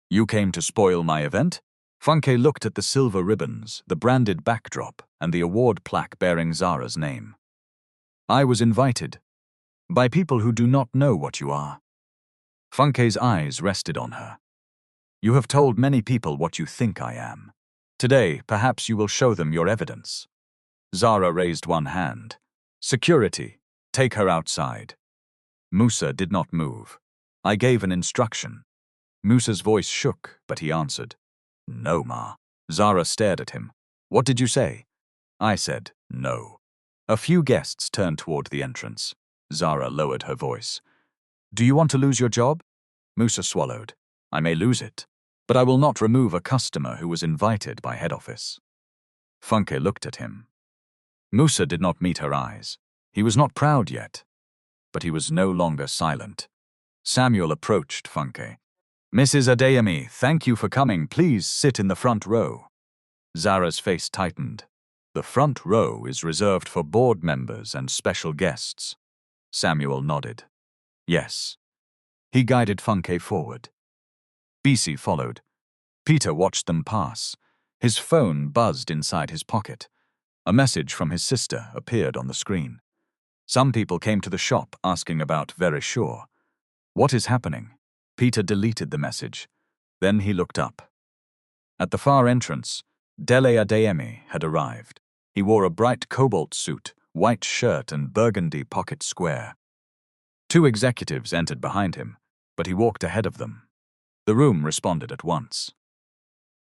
You came to spoil my event? Funke looked at the silver ribbons, the branded backdrop, and the award plaque bearing Zara's name. I was invited. By people who do not know what you are. Funke's eyes rested on her. You have told many people what you think I am. Today, perhaps you will show them your evidence. Zara raised one hand. Security, take her outside. Musa did not move. I gave an instruction. Musa's voice shook, but he answered. No, Ma. Zara stared at him. What did you say? I said, no. A few guests turned toward the entrance. Zara lowered her voice. Do you want to lose your job? Musa swallowed. I may lose it, but I will not remove a customer who was invited by head office. Funke looked at him. Musa did not meet her eyes. He was not proud yet, but he was no longer silent. Samuel approached Funke. Mrs. Adeyemi, thank you for coming. Please sit in the front row. Zara's face tightened. The front row is reserved for board members and special guests. Samuel nodded. Yes. He guided Funke forward. BC followed. Peter watched them pass. His phone buzzed inside his pocket. A message from his sister appeared on the screen. Some people came to the shop asking about Verisure. What is happening? Peter deleted the message. Then he looked up. At the far entrance, Funke Adeyemi had arrived. He wore a bright cobalt suit, white shirt and burgundy pocket square. Two executives entered behind him, but he walked ahead of them. The room responded at once.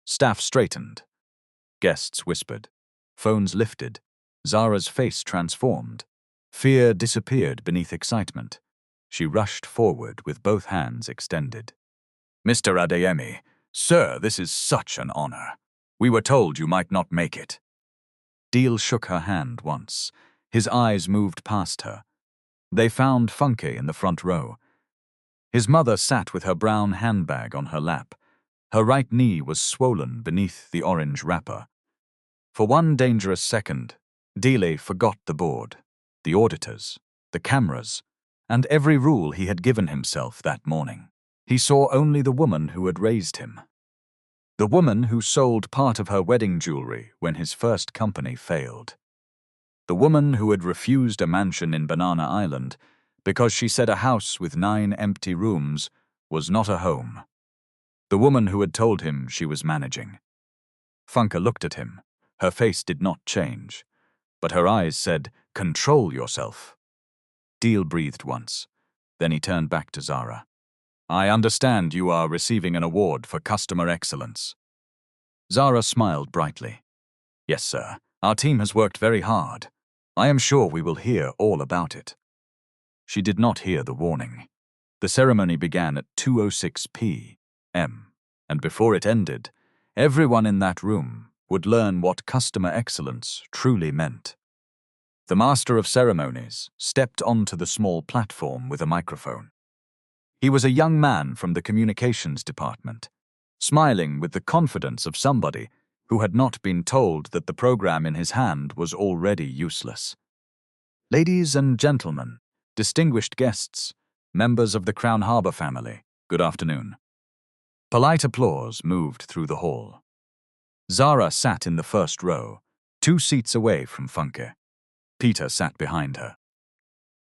Staff straightened. Guests whispered. Phones lifted. Zara's face transformed. Fear disappeared beneath excitement. She rushed forward with both hands extended. Mr. Adeyemi, sir, this is such an honor. We were told you might not make it. Deal shook her hand once. His eyes moved past her. They found Funke in the front row. His mother sat with her brown handbag on her lap. Her right knee was swollen beneath the orange wrapper. For one dangerous second, Dile forgot the board, the auditors, the cameras, and every rule he had given himself that morning. He saw only the woman who had raised him. The woman who sold part of her wedding jewelry when his first company failed. The woman who had refused a mansion in Banana Island because she said a house with 9 empty rooms was not a home. The woman who had told him she was managing. Funke looked at him. Her face did not change, but her eyes said, "Control yourself." Deal breathed once. Then he turned back to Zara. "I understand you are receiving an award for customer excellence." Zara smiled brightly. "Yes, sir. Our team has worked very hard. I am sure we will hear all about it." She did not hear the warning. The ceremony began at 2:06 p.m., and before it ended, everyone in that room would learn what customer excellence truly meant. The master of ceremonies stepped onto the small platform with a microphone. He was a young man from the communications department, smiling with the confidence of somebody who had not been told that the program in his hand was already useless. "Ladies and gentlemen, distinguished guests, members of the Crown Harbour family, good afternoon." Polite applause moved through the hall. Zara sat in the first row, 2 seats away from Funke. Peter sat behind her.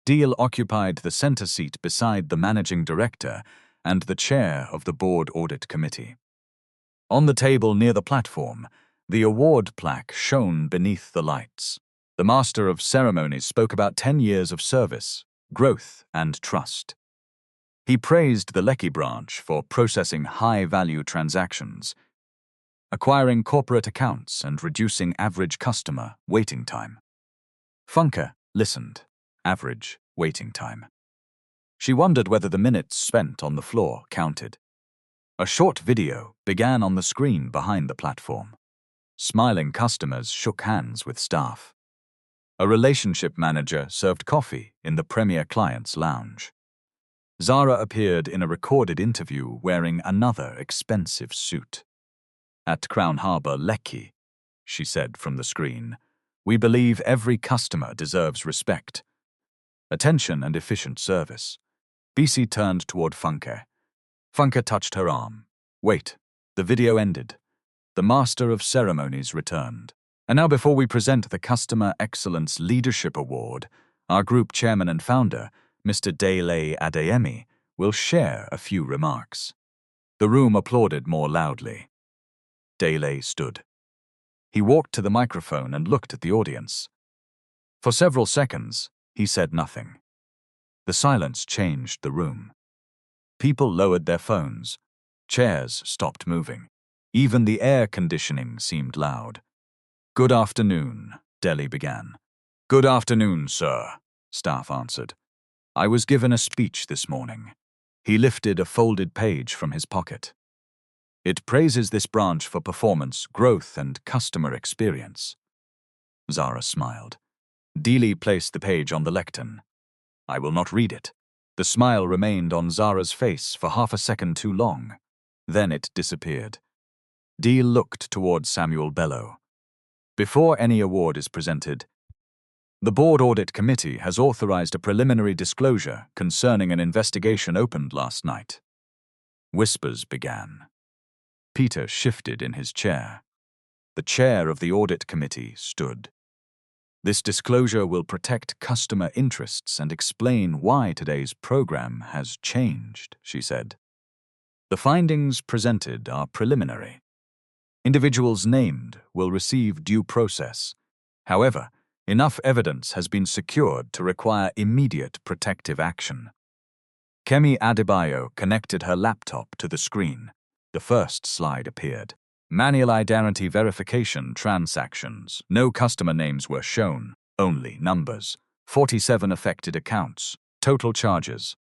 Deal occupied the center seat beside the managing director and the chair of the board audit committee. On the table near the platform, the award plaque shone beneath the lights. The master of ceremonies spoke about 10 years of service, growth, and trust. He praised the Lekki branch for processing high-value transactions, acquiring corporate accounts and reducing average customer waiting time. Funke listened. Average waiting time. She wondered whether the minutes spent on the floor counted. A short video began on the screen behind the platform. Smiling customers shook hands with staff. A relationship manager served coffee in the premier client's lounge. Zara appeared in a recorded interview wearing another expensive suit. "At Crown Harbour, Lekki," she said from the screen, "we believe every customer deserves respect, attention and efficient service." BC turned toward Funke. Funke touched her arm. "Wait." The video ended. The master of ceremonies returned. "And now, before we present the Customer Excellence Leadership Award, our group chairman and founder, Mr. Funke Adeyemi, will share a few remarks." The room applauded more loudly. Funke stood. He walked to the microphone and looked at the audience. For several seconds, he said nothing. The silence changed the room. People lowered their phones. Chairs stopped moving. Even the air conditioning seemed loud. "Good afternoon," Funke began. "Good afternoon, sir," staff answered. "I was given a speech this morning." He lifted a folded page from his pocket. "It praises this branch for performance, growth, and customer experience." Zara smiled. Funke placed the page on the lectern. "I will not read it." The smile remained on Zara's face for half a second too long. Then it disappeared. Funke looked toward Samuel Bello. "Before any award is presented, The Board Audit Committee has authorized a preliminary disclosure concerning an investigation opened last night. Whispers began. Peter shifted in his chair. The chair of the Audit Committee stood. This disclosure will protect customer interests and explain why today's program has changed, she said. The findings presented are preliminary. Individuals named will receive due process. However, enough evidence has been secured to require immediate protective action. Kemi Adebayo connected her laptop to the screen. The first slide appeared. Manual identity verification transactions. No customer names were shown, only numbers. 47 affected accounts. Total charges: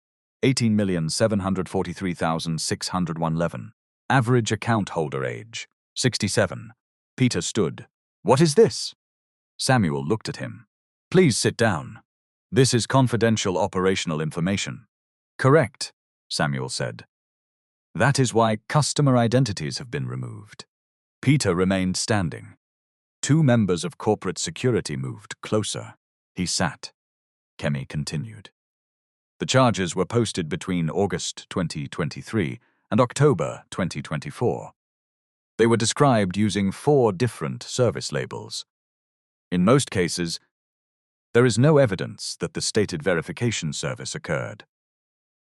18,743,611. Average account holder age: 67. Peter stood. What is this? Samuel looked at him. Please sit down. This is confidential operational information. Correct, Samuel said. That is why customer identities have been removed. Peter remained standing. Two members of corporate security moved closer. He sat. Kemi continued. The charges were posted between August 2023 and October 2024. They were described using 4 different service labels. In most cases, there is no evidence that the stated verification service occurred.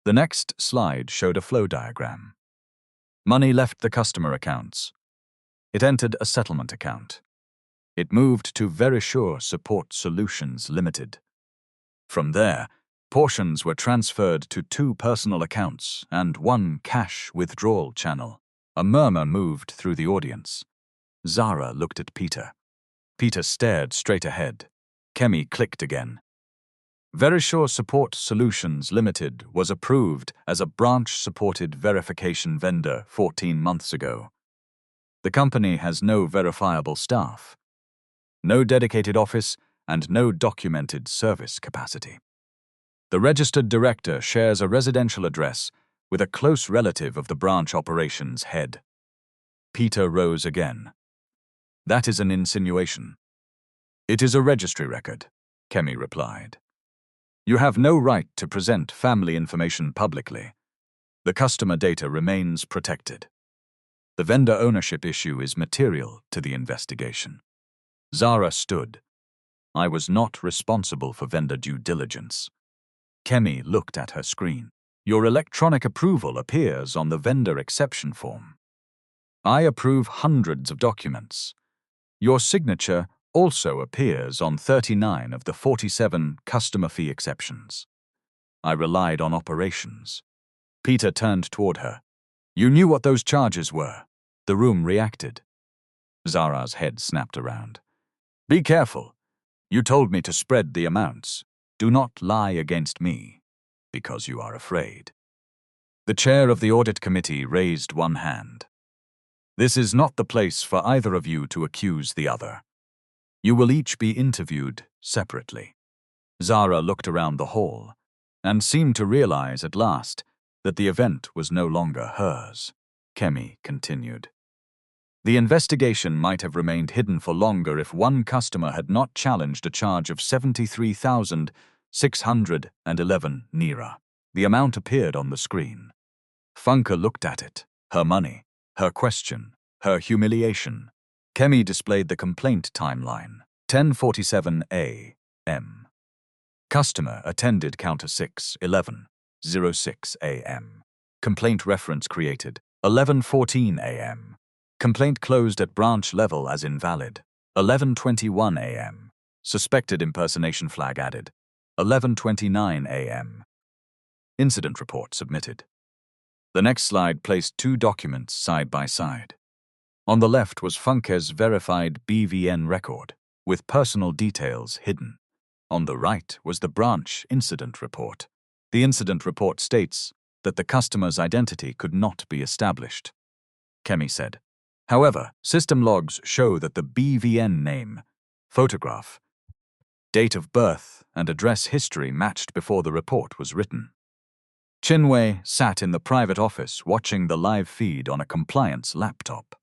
The next slide showed a flow diagram. Money left the customer accounts. It entered a settlement account. It moved to Verisure Support Solutions Limited. From there, portions were transferred to 2 personal accounts and 1 cash withdrawal channel. A murmur moved through the audience. Zara looked at Peter. Peter stared straight ahead. Kemi clicked again. Verisure Support Solutions Limited was approved as a branch-supported verification vendor 14 months ago. The company has no verifiable staff, no dedicated office, and no documented service capacity. The registered director shares a residential address with a close relative of the branch operations head. Peter rose again. That is an insinuation. It is a registry record, Kemi replied. You have no right to present family information publicly. The customer data remains protected. The vendor ownership issue is material to the investigation. Zara stood. I was not responsible for vendor due diligence. Kemi looked at her screen. Your electronic approval appears on the vendor exception form. I approve hundreds of documents. Your signature also appears on 39 of the 47 customer fee exceptions. I relied on operations. Peter turned toward her. You knew what those charges were. The room reacted. Zara's head snapped around. Be careful. You told me to spread the amounts. Do not lie against me, because you are afraid. The chair of the audit committee raised one hand. This is not the place for either of you to accuse the other. You will each be interviewed separately. Zara looked around the hall and seemed to realize at last that the event was no longer hers. Kemi continued. The investigation might have remained hidden for longer if one customer had not challenged a charge of 73,611 Nira. The amount appeared on the screen. Funke looked at it. Her money, her question, her humiliation. Kemi displayed the complaint timeline. 10:47 a.m. Customer attended counter 6:11:06 a.m. Complaint reference created. 11:14 a.m. Complaint closed at branch level as invalid. 11:21 a.m. Suspected impersonation flag added. 11:29 a.m. Incident report submitted. The next slide placed 2 documents side by side. On the left was Funke's verified BVN record, with personal details hidden. On the right was the branch incident report. The incident report states that the customer's identity could not be established. Kemi said. However, system logs show that the BVN name, photograph, date of birth, and address history matched before the report was written. Chinwe sat in the private office watching the live feed on a compliance laptop.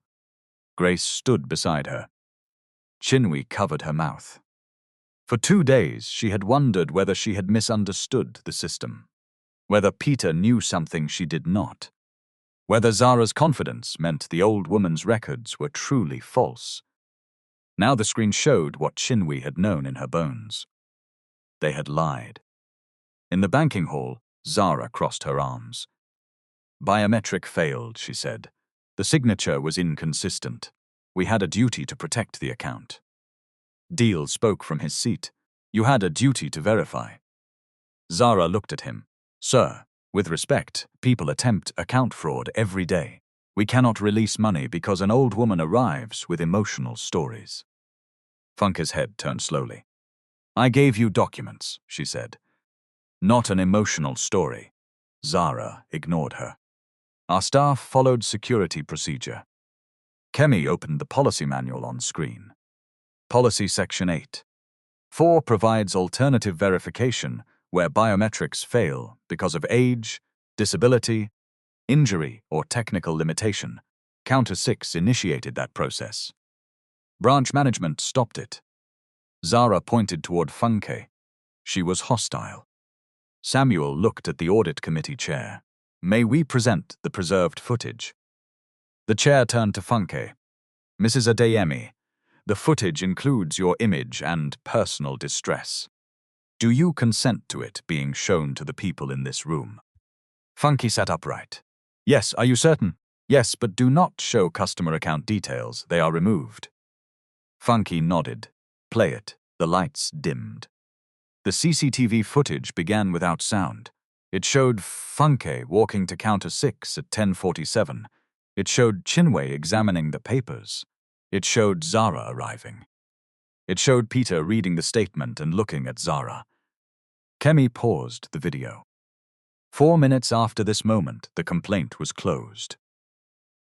Grace stood beside her. Chinwe covered her mouth. For 2 days, she had wondered whether she had misunderstood the system, whether Peter knew something she did not, whether Zara's confidence meant the old woman's records were truly false. Now the screen showed what Chinwe had known in her bones. They had lied. In the banking hall, Zara crossed her arms. "Biometric failed," she said. "The signature was inconsistent. We had a duty to protect the account." Deal spoke from his seat. "You had a duty to verify." Zara looked at him. "Sir, with respect, people attempt account fraud every day. We cannot release money because an old woman arrives with emotional stories." Funke's head turned slowly. "I gave you documents," she said. "Not an emotional story." Zara ignored her. "Our staff followed security procedure." Kemi opened the policy manual on screen. Policy Section 8. 4 provides alternative verification where biometrics fail because of age, disability, injury, or technical limitation. Counter 6 initiated that process. Branch management stopped it. Zara pointed toward Funke. She was hostile. Samuel looked at the audit committee chair. "May we present the preserved footage?" The chair turned to Funke. "Mrs. Adeyemi, the footage includes your image and personal distress. Do you consent to it being shown to the people in this room?" Funke sat upright. "Yes, are you certain?" "Yes, but do not show customer account details. They are removed." Funke nodded. "Play it." The lights dimmed. The CCTV footage began without sound. It showed Funke walking to counter 6 at 10:47. It showed Chinwe examining the papers. It showed Zara arriving. It showed Peter reading the statement and looking at Zara. Kemi paused the video. 4 minutes after this moment, the complaint was closed.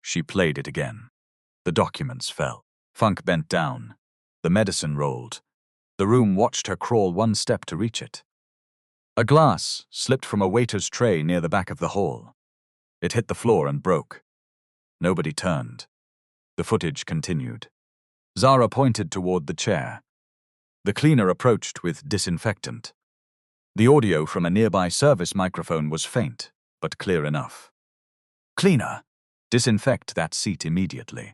She played it again. The documents fell. Funk bent down. The medicine rolled. The room watched her crawl 1 step to reach it. A glass slipped from a waiter's tray near the back of the hall. It hit the floor and broke. Nobody turned. The footage continued. Zara pointed toward the chair. The cleaner approached with disinfectant. The audio from a nearby service microphone was faint, but clear enough. "Cleaner, disinfect that seat immediately."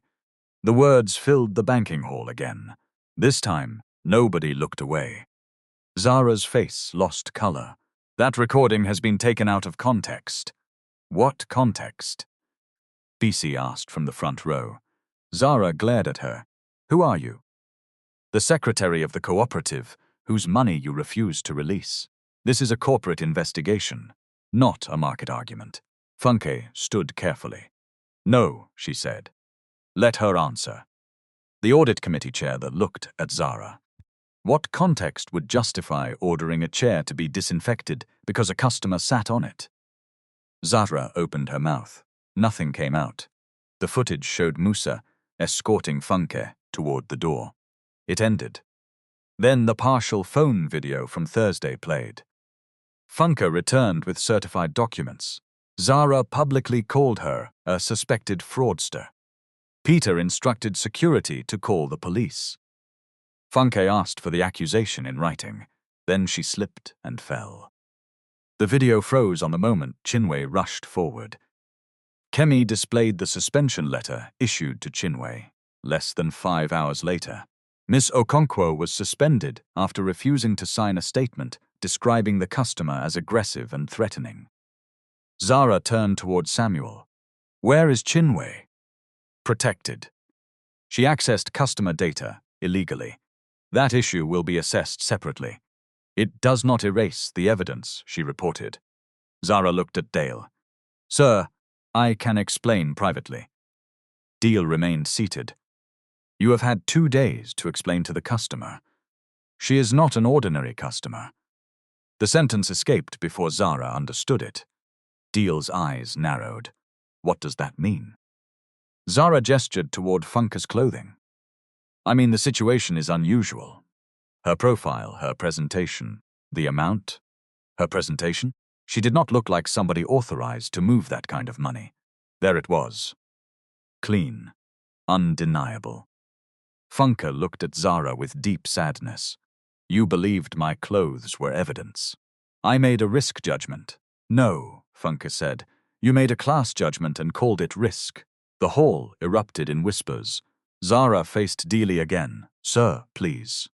The words filled the banking hall again. This time, nobody looked away. Zara's face lost color. "That recording has been taken out of context." "What context?" BC asked from the front row. Zara glared at her. "Who are you?" "The secretary of the cooperative, whose money you refused to release. This is a corporate investigation, not a market argument." Funke stood carefully. "No," she said. "Let her answer." The audit committee chair looked at Zara. What context would justify ordering a chair to be disinfected because a customer sat on it? Zara opened her mouth. Nothing came out. The footage showed Musa escorting Funke toward the door. It ended. Then the partial phone video from Thursday played. Funke returned with certified documents. Zara publicly called her a suspected fraudster. Peter instructed security to call the police. Funke asked for the accusation in writing. Then she slipped and fell. The video froze on the moment Chinwe rushed forward. Kemi displayed the suspension letter issued to Chinwe. Less than 5 hours later, Miss Okonkwo was suspended after refusing to sign a statement describing the customer as aggressive and threatening. Zara turned toward Samuel. "Where is Chinwe?" "Protected. She accessed customer data illegally. That issue will be assessed separately." "It does not erase the evidence," she reported. Zara looked at Dale. "Sir, I can explain privately." Dale remained seated. "You have had 2 days to explain to the customer. She is not an ordinary customer." The sentence escaped before Zara understood it. Dale's eyes narrowed. "What does that mean?" Zara gestured toward Funke's clothing. "I mean, the situation is unusual. Her profile, her presentation, the amount. Her presentation? She did not look like somebody authorized to move that kind of money. There it was. Clean. Undeniable." Funke looked at Zara with deep sadness. You believed my clothes were evidence. I made a risk judgment. No, Funke said. You made a class judgment and called it risk. The hall erupted in whispers. Zara faced Dealey again. Sir, please.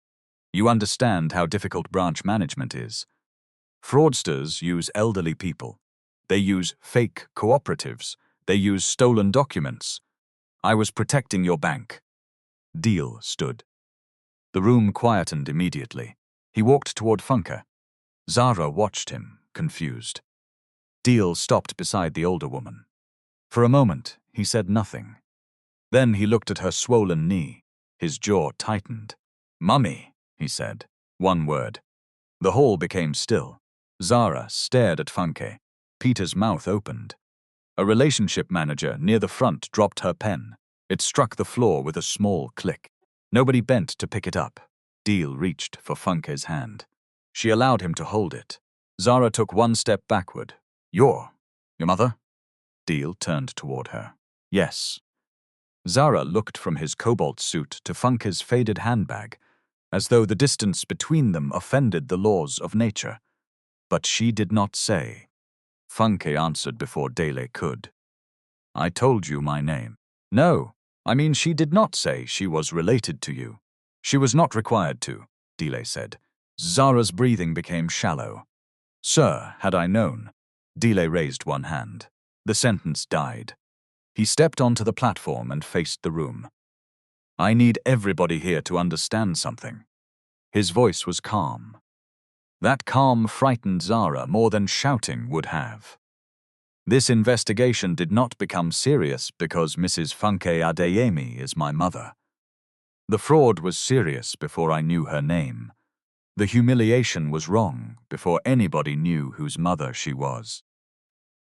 You understand how difficult branch management is. Fraudsters use elderly people. They use fake cooperatives. They use stolen documents. I was protecting your bank. Deal stood. The room quietened immediately. He walked toward Funke. Zara watched him, confused. Deal stopped beside the older woman. For a moment, he said nothing. Then he looked at her swollen knee. His jaw tightened. Mummy, he said. One word. The hall became still. Zara stared at Funke. Peter's mouth opened. A relationship manager near the front dropped her pen. It struck the floor with a small click. Nobody bent to pick it up. Deal reached for Funke's hand. She allowed him to hold it. Zara took one step backward. Your mother? Deal turned toward her. Yes. Zara looked from his cobalt suit to Funke's faded handbag, as though the distance between them offended the laws of nature. But she did not say. Funke answered before Dele could. I told you my name. No, I mean she did not say she was related to you. She was not required to, Dele said. Zara's breathing became shallow. Sir, had I known. Dele raised one hand. The sentence died. He stepped onto the platform and faced the room. I need everybody here to understand something. His voice was calm. That calm frightened Zara more than shouting would have. This investigation did not become serious because Mrs. Funke Adeyemi is my mother. The fraud was serious before I knew her name. The humiliation was wrong before anybody knew whose mother she was.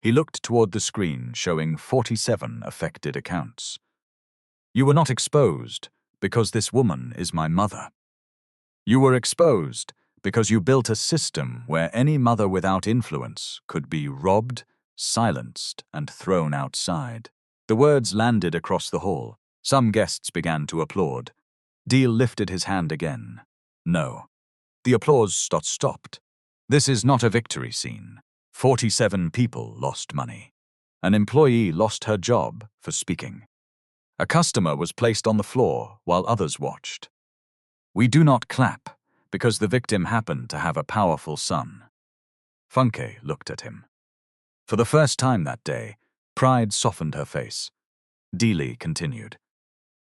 He looked toward the screen showing 47 affected accounts. You were not exposed because this woman is my mother. You were exposed because you built a system where any mother without influence could be robbed, silenced, and thrown outside. The words landed across the hall. Some guests began to applaud. Deal lifted his hand again. No. The applause stopped. This is not a victory scene. 47 people lost money. An employee lost her job for speaking. A customer was placed on the floor while others watched. We do not clap because the victim happened to have a powerful son. Funke looked at him. For the first time that day, pride softened her face. Dealey continued.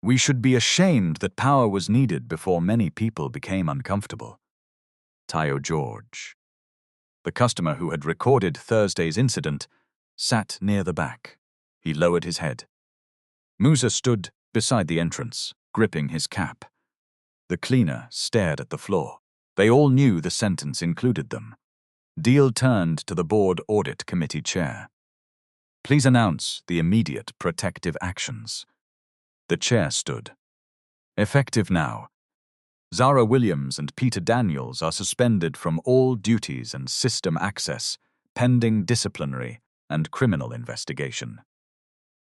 We should be ashamed that power was needed before many people became uncomfortable. Tayo George. The customer who had recorded Thursday's incident sat near the back. He lowered his head. Musa stood beside the entrance, gripping his cap. The cleaner stared at the floor. They all knew the sentence included them. Deal turned to the board audit committee chair. Please announce the immediate protective actions. The chair stood. Effective now. Zara Williams and Peter Daniels are suspended from all duties and system access, pending disciplinary and criminal investigation.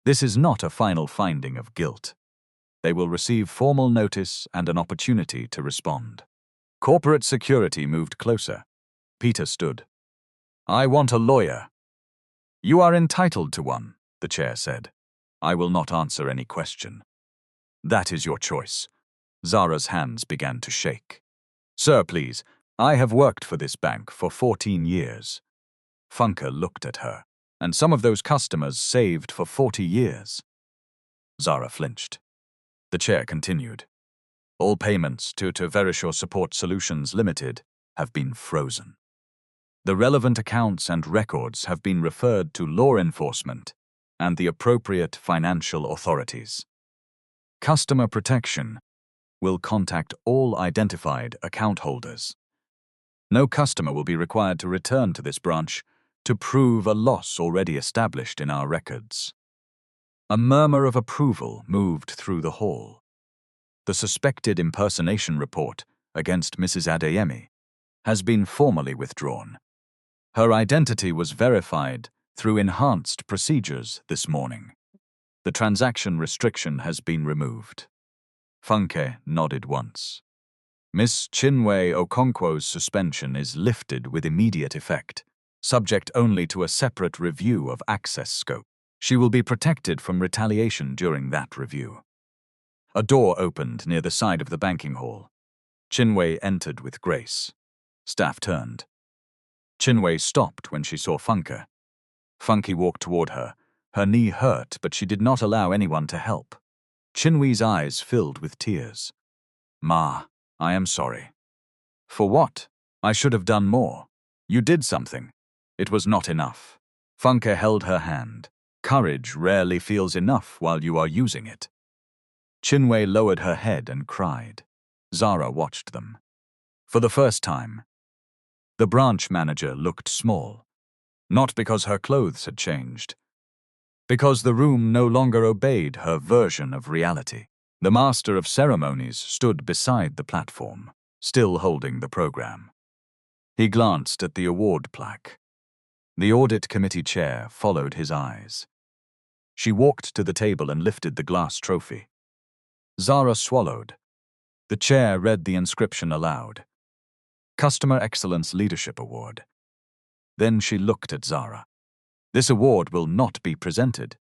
This is not a final finding of guilt. They will receive formal notice and an opportunity to respond. Corporate security moved closer. Peter stood. I want a lawyer. You are entitled to one, the chair said. I will not answer any question. That is your choice. Zara's hands began to shake. Sir, please, I have worked for this bank for 14 years. Funke looked at her. And some of those customers saved for 40 years. Zara flinched. The chair continued. All payments to Verisure Support Solutions Limited have been frozen. The relevant accounts and records have been referred to law enforcement and the appropriate financial authorities. Customer protection will contact all identified account holders. No customer will be required to return to this branch to prove a loss already established in our records. A murmur of approval moved through the hall. The suspected impersonation report against Mrs. Adeyemi has been formally withdrawn. Her identity was verified through enhanced procedures this morning. The transaction restriction has been removed. Funke nodded once. Miss Chinwe Okonkwo's suspension is lifted with immediate effect, subject only to a separate review of access scope. She will be protected from retaliation during that review. A door opened near the side of the banking hall. Chinwe entered with grace. Staff turned. Chinwe stopped when she saw Funke. Funke walked toward her. Her knee hurt, but she did not allow anyone to help. Chinwe's eyes filled with tears. "Ma, I am sorry." "For what? I should have done more. You did something. It was not enough." Funke held her hand. "Courage rarely feels enough while you are using it." Chinwe lowered her head and cried. Zara watched them. For the first time, the branch manager looked small. Not because her clothes had changed. Because the room no longer obeyed her version of reality. The master of ceremonies stood beside the platform, still holding the program. He glanced at the award plaque. The audit committee chair followed his eyes. She walked to the table and lifted the glass trophy. Zara swallowed. The chair read the inscription aloud. Customer Excellence Leadership Award. Then she looked at Zara. "This award will not be presented."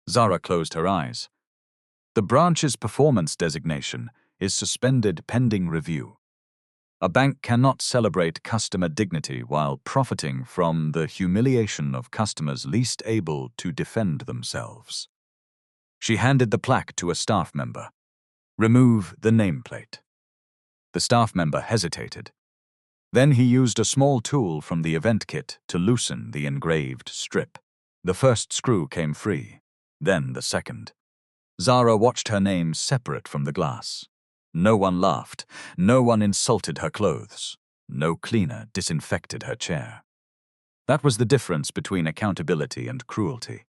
Zara closed her eyes. "The branch's performance designation is suspended pending review. A bank cannot celebrate customer dignity while profiting from the humiliation of customers least able to defend themselves." She handed the plaque to a staff member. "Remove the nameplate." The staff member hesitated. Then he used a small tool from the event kit to loosen the engraved strip. The first screw came free, then the second. Zara watched her name separate from the glass. No one laughed, no one insulted her clothes, no cleaner disinfected her chair. That was the difference between accountability and cruelty.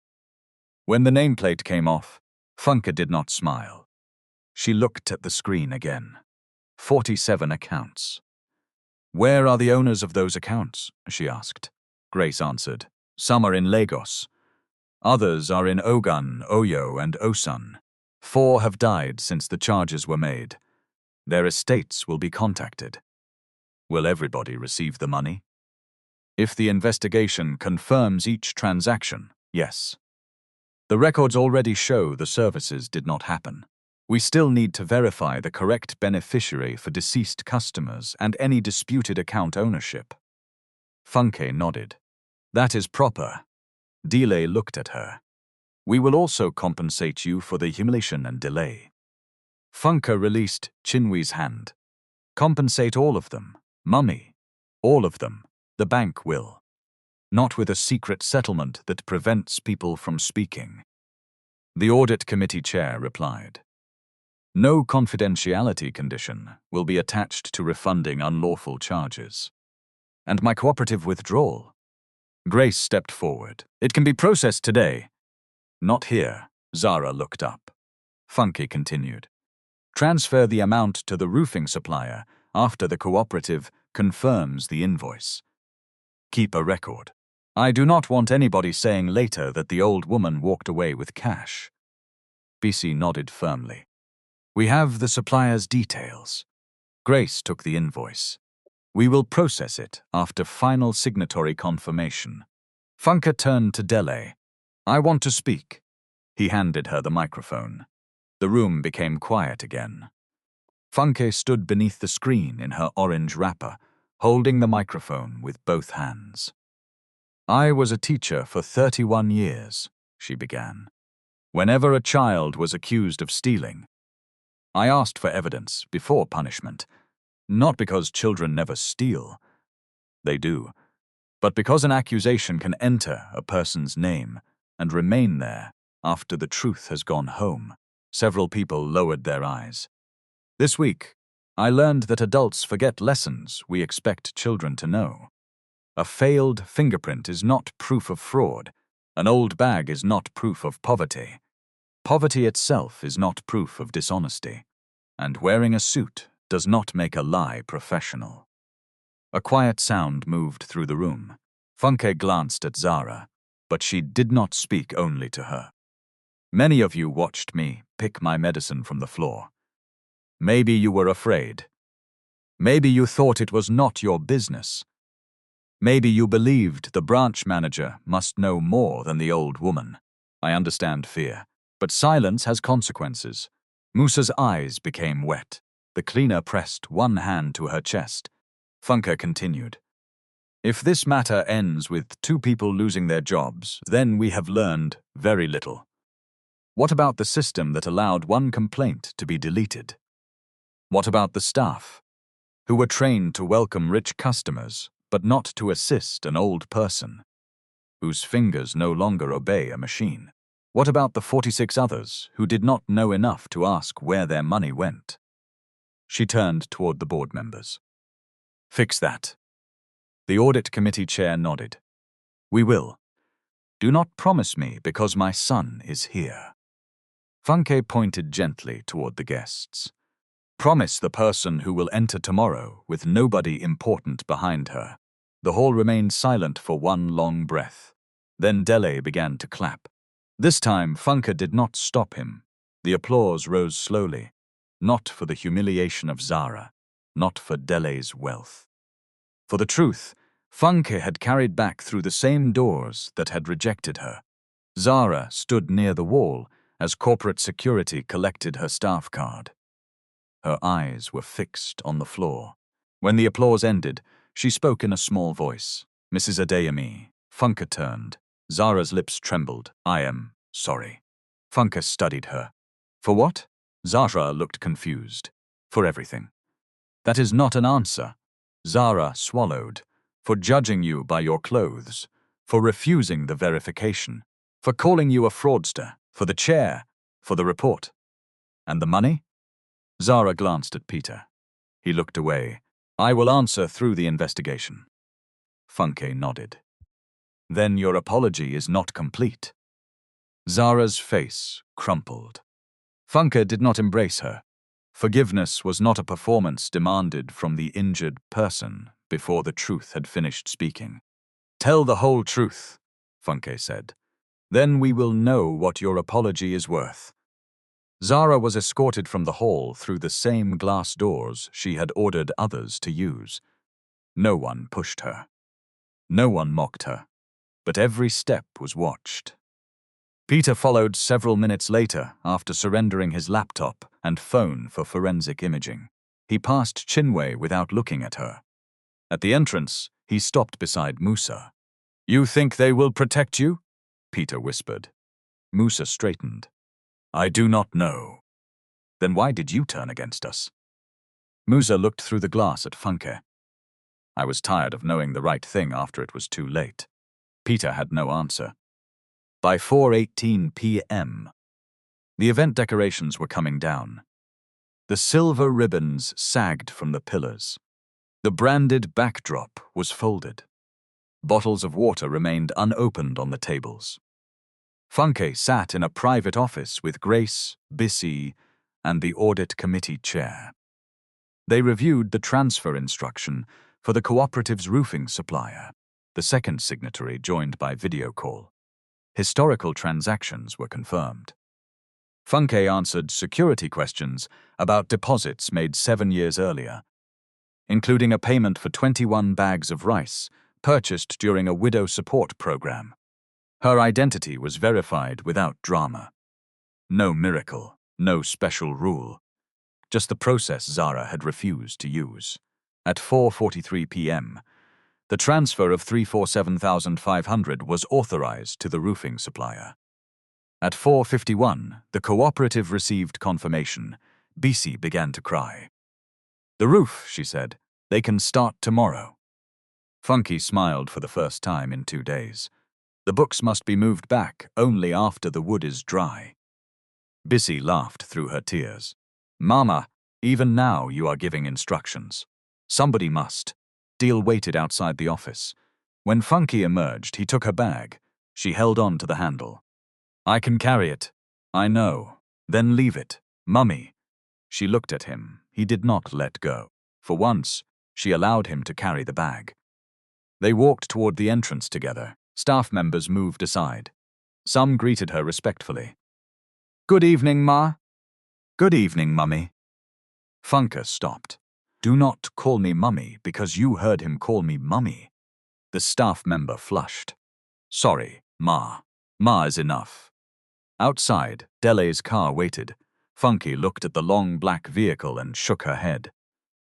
When the nameplate came off, Funke did not smile. She looked at the screen again. 47 accounts. "Where are the owners of those accounts?" she asked. Grace answered. "Some are in Lagos. Others are in Ogun, Oyo, and Osun. 4 have died since the charges were made. Their estates will be contacted." "Will everybody receive the money?" "If the investigation confirms each transaction, yes. The records already show the services did not happen. We still need to verify the correct beneficiary for deceased customers and any disputed account ownership." Funke nodded. "That is proper." Delay looked at her. "We will also compensate you for the humiliation and delay." Funke released Chinwe's hand. "Compensate all of them, Mummy. All of them. The bank will. Not with a secret settlement that prevents people from speaking." The audit committee chair replied. "No confidentiality condition will be attached to refunding unlawful charges." "And my cooperative withdrawal?" Grace stepped forward. "It can be processed today." "Not here." Zara looked up. Funke continued. "Transfer the amount to the roofing supplier after the cooperative confirms the invoice. Keep a record. I do not want anybody saying later that the old woman walked away with cash." BC nodded firmly. "We have the supplier's details." Grace took the invoice. "We will process it after final signatory confirmation." Funke turned to Dele. "I want to speak." He handed her the microphone. The room became quiet again. Funke stood beneath the screen in her orange wrapper, holding the microphone with both hands. "I was a teacher for 31 years, she began. "Whenever a child was accused of stealing, I asked for evidence before punishment, not because children never steal. They do. But because an accusation can enter a person's name and remain there after the truth has gone home." Several people lowered their eyes. "This week, I learned that adults forget lessons we expect children to know. A failed fingerprint is not proof of fraud. An old bag is not proof of poverty. Poverty itself is not proof of dishonesty. And wearing a suit does not make a lie professional." A quiet sound moved through the room. Funke glanced at Zara, but she did not speak only to her. "Many of you watched me pick my medicine from the floor. Maybe you were afraid. Maybe you thought it was not your business. Maybe you believed the branch manager must know more than the old woman. I understand fear, but silence has consequences. Musa's eyes became wet. The cleaner pressed one hand to her chest. Funke continued. If this matter ends with two people losing their jobs, then we have learned very little. What about the system that allowed one complaint to be deleted? What about the staff, who were trained to welcome rich customers, but not to assist an old person, whose fingers no longer obey a machine? What about the 46 others who did not know enough to ask where their money went? She turned toward the board members. Fix that. The audit committee chair nodded. We will. Do not promise me because my son is here. Funke pointed gently toward the guests. Promise the person who will enter tomorrow with nobody important behind her. The hall remained silent for one long breath. Then Dele began to clap. This time Funke did not stop him. The applause rose slowly. Not for the humiliation of Zara, not for Dele's wealth. For the truth, Funke had carried back through the same doors that had rejected her. Zara stood near the wall as corporate security collected her staff card. Her eyes were fixed on the floor. When the applause ended, she spoke in a small voice. Mrs. Adeyemi. Funke turned. Zara's lips trembled. I am sorry. Funke studied her. For what? Zara looked confused. For everything. That is not an answer. Zara swallowed. For judging you by your clothes. For refusing the verification. For calling you a fraudster. For the chair. For the report. And the money? Zara glanced at Peter. He looked away. I will answer through the investigation. Funke nodded. Then your apology is not complete. Zara's face crumpled. Funke did not embrace her. Forgiveness was not a performance demanded from the injured person before the truth had finished speaking. Tell the whole truth, Funke said. Then we will know what your apology is worth. Zara was escorted from the hall through the same glass doors she had ordered others to use. No one pushed her. No one mocked her. But every step was watched. Peter followed several minutes later after surrendering his laptop and phone for forensic imaging. He passed Chinwe without looking at her. At the entrance, he stopped beside Musa. You think they will protect you? Peter whispered. Musa straightened. I do not know. Then why did you turn against us? Musa looked through the glass at Funke. I was tired of knowing the right thing after it was too late. Peter had no answer. By 4:18 p.m., the event decorations were coming down. The silver ribbons sagged from the pillars. The branded backdrop was folded. Bottles of water remained unopened on the tables. Funke sat in a private office with Grace, Bissy, and the audit committee chair. They reviewed the transfer instruction for the cooperative's roofing supplier. The second signatory joined by video call. Historical transactions were confirmed. Funke answered security questions about deposits made 7 years earlier, including a payment for 21 bags of rice purchased during a widow support program. Her identity was verified without drama. No miracle, no special rule. Just the process Zara had refused to use. At 4:43 p.m., the transfer of 347,500 was authorized to the roofing supplier. At 4:51, the cooperative received confirmation. Bissy began to cry. The roof, she said, they can start tomorrow. Funke smiled for the first time in 2 days. The books must be moved back only after the wood is dry. Bissy laughed through her tears. Mama, even now you are giving instructions. Somebody must. Deal waited outside the office. When Funke emerged, he took her bag. She held on to the handle. I can carry it. I know. Then leave it. Mummy. She looked at him. He did not let go. For once, she allowed him to carry the bag. They walked toward the entrance together. Staff members moved aside. Some greeted her respectfully. Good evening, Ma. Good evening, Mummy. Funke stopped. Do not call me mummy because you heard him call me mummy. The staff member flushed. Sorry, Ma. Ma is enough. Outside, Dele's car waited. Funke looked at the long black vehicle and shook her head.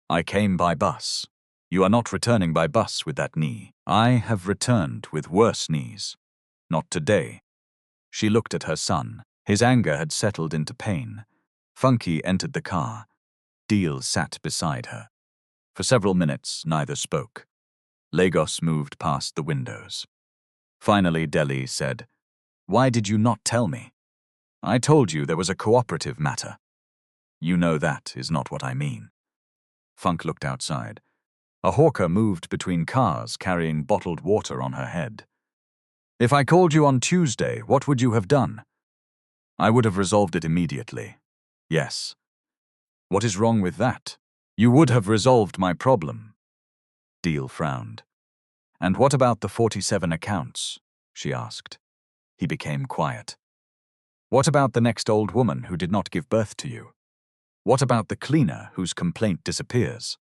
I came by bus. You are not returning by bus with that knee. I have returned with worse knees. Not today. She looked at her son. His anger had settled into pain. Funke entered the car. Deal sat beside her. For several minutes, neither spoke. Lagos moved past the windows. Finally, Dele said, Why did you not tell me? I told you there was a cooperative matter. You know that is not what I mean. Funk looked outside. A hawker moved between cars carrying bottled water on her head. If I called you on Tuesday, what would you have done? I would have resolved it immediately. Yes. What is wrong with that? You would have resolved my problem. Deal frowned. And what about the 47 accounts? She asked. He became quiet. What about the next old woman who did not give birth to you? What about the cleaner whose complaint disappears?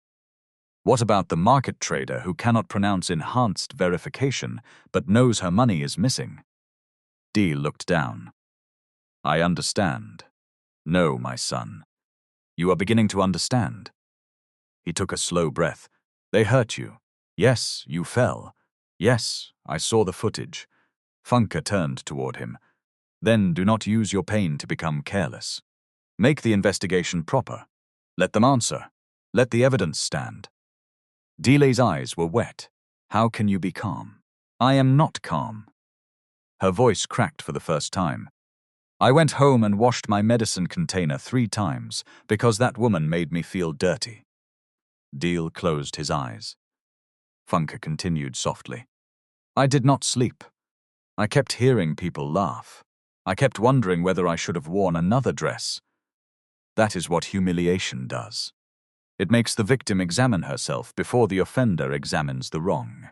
What about the market trader who cannot pronounce enhanced verification but knows her money is missing? Deal looked down. I understand. No, my son. You are beginning to understand. He took a slow breath. They hurt you. Yes, you fell. Yes, I saw the footage. Funke turned toward him. Then do not use your pain to become careless. Make the investigation proper. Let them answer. Let the evidence stand. Dele's eyes were wet. How can you be calm? I am not calm. Her voice cracked for the first time. I went home and washed my medicine container 3 times because that woman made me feel dirty. Deal closed his eyes. Funke continued softly. I did not sleep. I kept hearing people laugh. I kept wondering whether I should have worn another dress. That is what humiliation does. It makes the victim examine herself before the offender examines the wrong.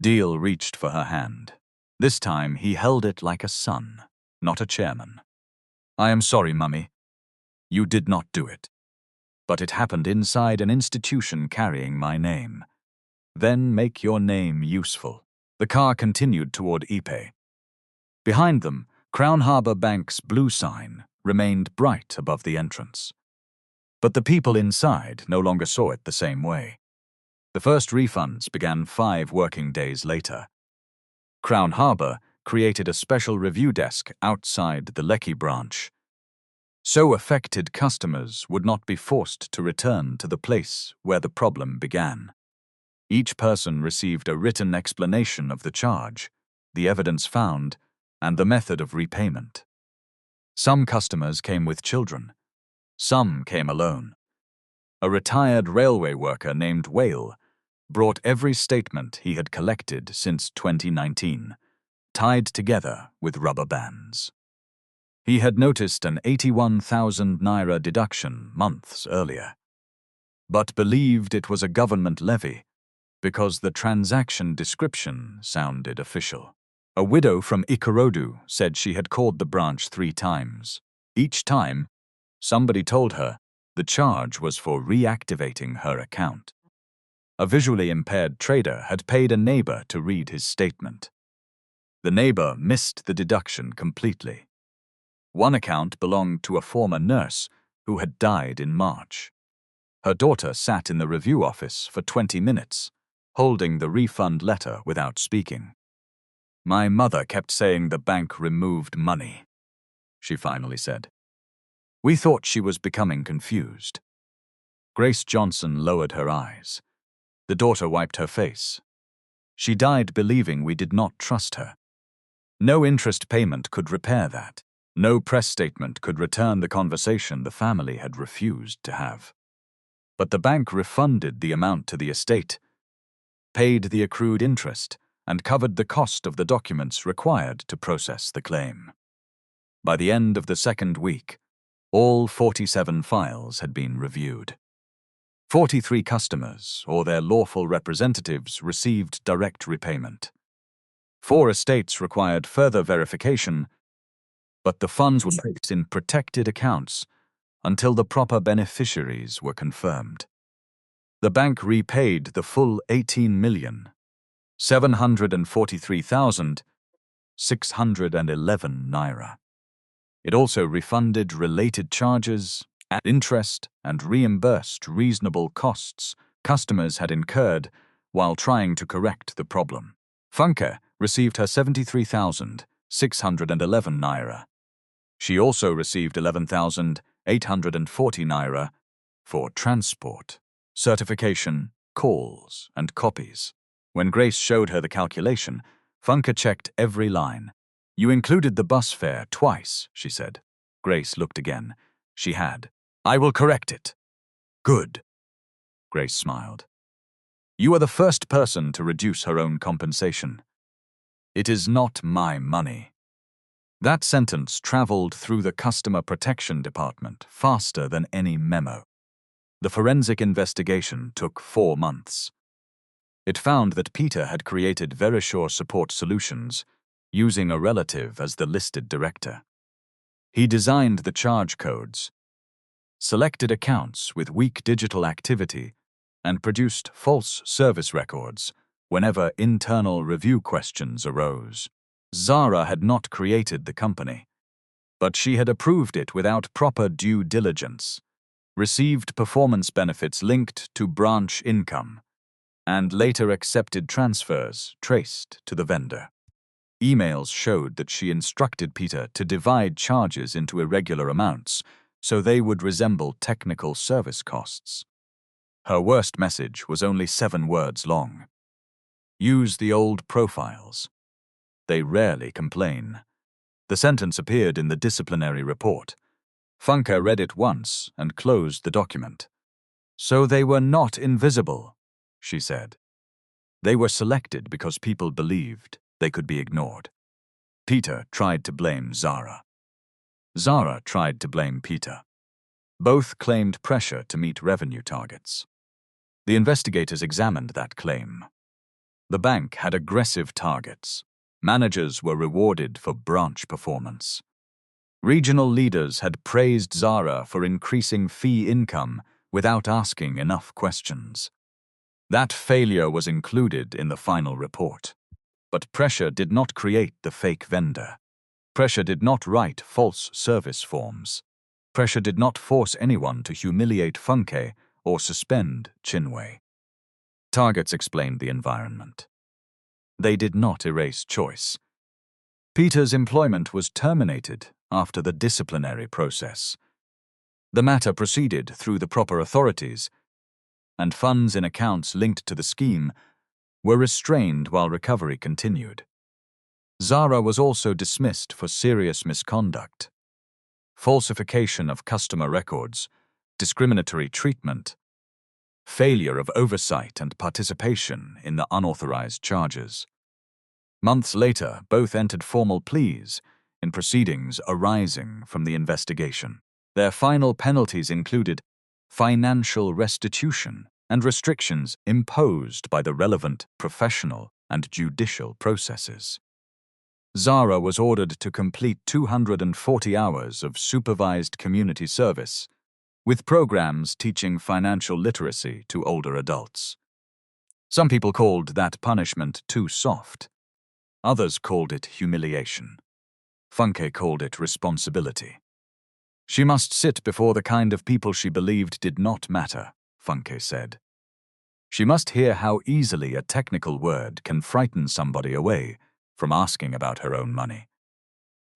Deal reached for her hand. This time he held it like a son, not a chairman. I am sorry, Mummy. You did not do it. But it happened inside an institution carrying my name. Then make your name useful. The car continued toward Ipe. Behind them, Crown Harbour Bank's blue sign remained bright above the entrance. But the people inside no longer saw it the same way. The first refunds began 5 working days later. Crown Harbour created a special review desk outside the Lekki branch. So affected customers would not be forced to return to the place where the problem began. Each person received a written explanation of the charge, the evidence found, and the method of repayment. Some customers came with children. Some came alone. A retired railway worker named Whale brought every statement he had collected since 2019, tied together with rubber bands. He had noticed an 81,000 naira deduction months earlier, but believed it was a government levy because the transaction description sounded official. A widow from Ikorodu said she had called the branch 3 times. Each time, somebody told her the charge was for reactivating her account. A visually impaired trader had paid a neighbor to read his statement. The neighbor missed the deduction completely. One account belonged to a former nurse who had died in March. Her daughter sat in the review office for 20 minutes, holding the refund letter without speaking. My mother kept saying the bank removed money, she finally said. We thought she was becoming confused. Grace Johnson lowered her eyes. The daughter wiped her face. She died believing we did not trust her. No interest payment could repair that. No press statement could return the conversation the family had refused to have. But the bank refunded the amount to the estate, paid the accrued interest, and covered the cost of the documents required to process the claim. By the end of the 2nd week, all 47 files had been reviewed. 43 customers or their lawful representatives received direct repayment. 4 estates required further verification, but the funds were placed in protected accounts until the proper beneficiaries were confirmed. The bank repaid the full 18,743,611 naira. It also refunded related charges and interest and reimbursed reasonable costs customers had incurred while trying to correct the problem. Funke received her 73,611 naira. She also received 11,840 naira for transport, certification, calls, and copies. When Grace showed her the calculation, Funke checked every line. "You included the bus fare twice," she said. Grace looked again. She had. "I will correct it." "Good." Grace smiled. "You are the first person to reduce her own compensation." "It is not my money." That sentence traveled through the Customer Protection Department faster than any memo. The forensic investigation took 4 months. It found that Peter had created Verisure Support Solutions using a relative as the listed director. He designed the charge codes, selected accounts with weak digital activity, and produced false service records whenever internal review questions arose. Zara had not created the company, but she had approved it without proper due diligence, received performance benefits linked to branch income, and later accepted transfers traced to the vendor. Emails showed that she instructed Peter to divide charges into irregular amounts so they would resemble technical service costs. Her worst message was only 7 words long. "Use the old profiles. They rarely complain." The sentence appeared in the disciplinary report. Funke read it once and closed the document. "So they were not invisible," she said. "They were selected because people believed they could be ignored." Peter tried to blame Zara. Zara tried to blame Peter. Both claimed pressure to meet revenue targets. The investigators examined that claim. The bank had aggressive targets. Managers were rewarded for branch performance. Regional leaders had praised Zara for increasing fee income without asking enough questions. That failure was included in the final report. But pressure did not create the fake vendor. Pressure did not write false service forms. Pressure did not force anyone to humiliate Funke or suspend Chinwe. Targets explained the environment. They did not erase choice. Peter's employment was terminated after the disciplinary process. The matter proceeded through the proper authorities, and funds in accounts linked to the scheme were restrained while recovery continued. Zara was also dismissed for serious misconduct: falsification of customer records, discriminatory treatment, failure of oversight and participation in the unauthorized charges. Months later, both entered formal pleas in proceedings arising from the investigation. Their final penalties included financial restitution and restrictions imposed by the relevant professional and judicial processes. Zara was ordered to complete 240 hours of supervised community service, with programs teaching financial literacy to older adults. Some people called that punishment too soft. Others called it humiliation. Funke called it responsibility. She must sit before the kind of people she believed did not matter, Funke said. She must hear how easily a technical word can frighten somebody away from asking about her own money.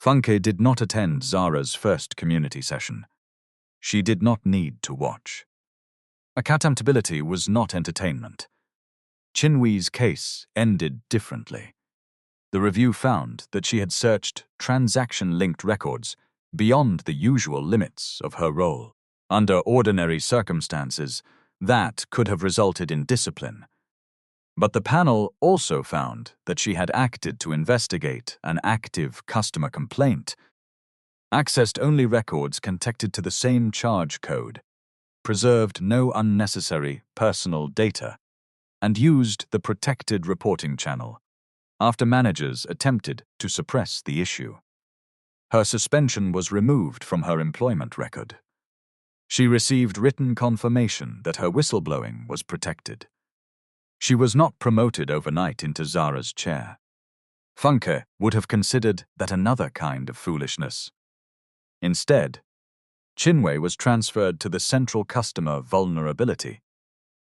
Funke did not attend Zara's first community session. She did not need to watch. Accountability was not entertainment. Chinwe's case ended differently. The review found that she had searched transaction-linked records beyond the usual limits of her role. Under ordinary circumstances, that could have resulted in discipline. But the panel also found that she had acted to investigate an active customer complaint, accessed only records connected to the same charge code, preserved no unnecessary personal data, and used the protected reporting channel after managers attempted to suppress the issue. Her suspension was removed from her employment record. She received written confirmation that her whistleblowing was protected. She was not promoted overnight into Zara's chair. Funke would have considered that another kind of foolishness. Instead, Chinwe was transferred to the Central Customer Vulnerability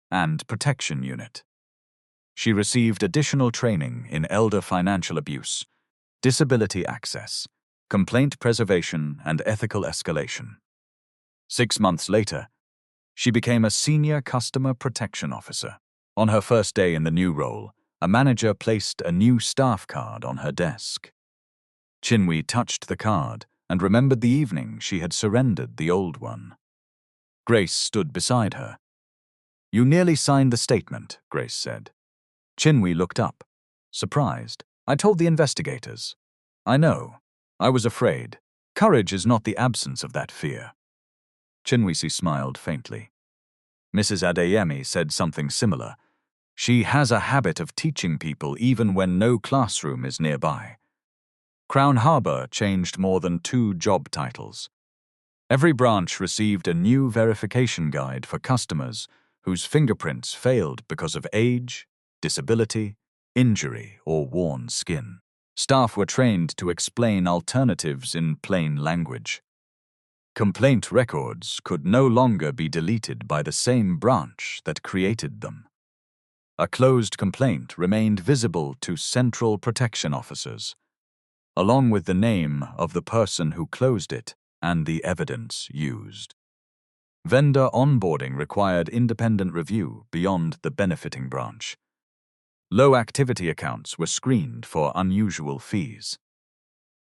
and Protection Unit. She received additional training in elder financial abuse, disability access, complaint preservation, and ethical escalation. 6 months later, she became a senior customer protection officer. On her first day in the new role, a manager placed a new staff card on her desk. Chinwe touched the card and remembered the evening she had surrendered the old one. Grace stood beside her. "You nearly signed the statement," Grace said. Chinwe looked up, surprised. "I told the investigators." "I know. I was afraid. Courage is not the absence of that fear." Chinwe smiled faintly. Mrs. Adeyemi said something similar. "She has a habit of teaching people even when no classroom is nearby." Crown Harbour changed more than 2 job titles. Every branch received a new verification guide for customers whose fingerprints failed because of age, disability, injury, or worn skin. Staff were trained to explain alternatives in plain language. Complaint records could no longer be deleted by the same branch that created them. A closed complaint remained visible to central protection officers, along with the name of the person who closed it and the evidence used. Vendor onboarding required independent review beyond the benefiting branch. Low-activity accounts were screened for unusual fees.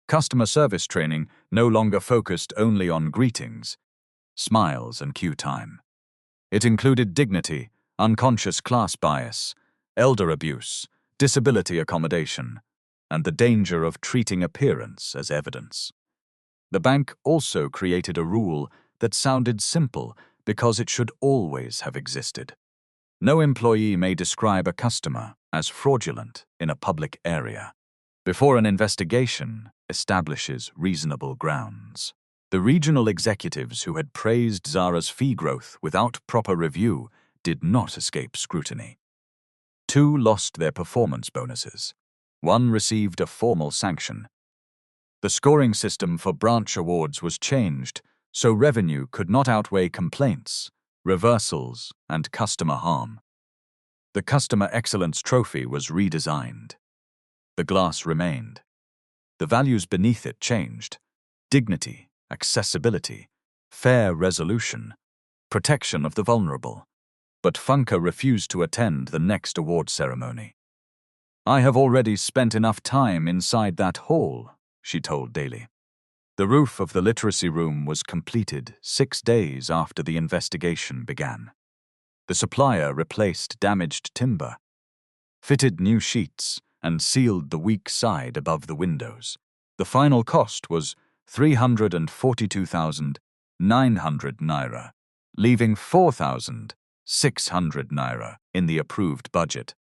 Customer service training no longer focused only on greetings, smiles, and queue time. It included dignity, unconscious class bias, elder abuse, disability accommodation, and the danger of treating appearance as evidence. The bank also created a rule that sounded simple because it should always have existed. No employee may describe a customer as fraudulent in a public area before an investigation establishes reasonable grounds. The regional executives who had praised Zara's fee growth without proper review did not escape scrutiny. 2 lost their performance bonuses. 1 received a formal sanction. The scoring system for branch awards was changed so revenue could not outweigh complaints, reversals, and customer harm. The Customer Excellence Trophy was redesigned. The glass remained. The values beneath it changed: dignity, accessibility, fair resolution, protection of the vulnerable. But Funke refused to attend the next award ceremony. "I have already spent enough time inside that hall," she told Daily. The roof of the literacy room was completed 6 days after the investigation began. The supplier replaced damaged timber, fitted new sheets, and sealed the weak side above the windows. The final cost was 342,900 naira, leaving 4,600 naira in the approved budget.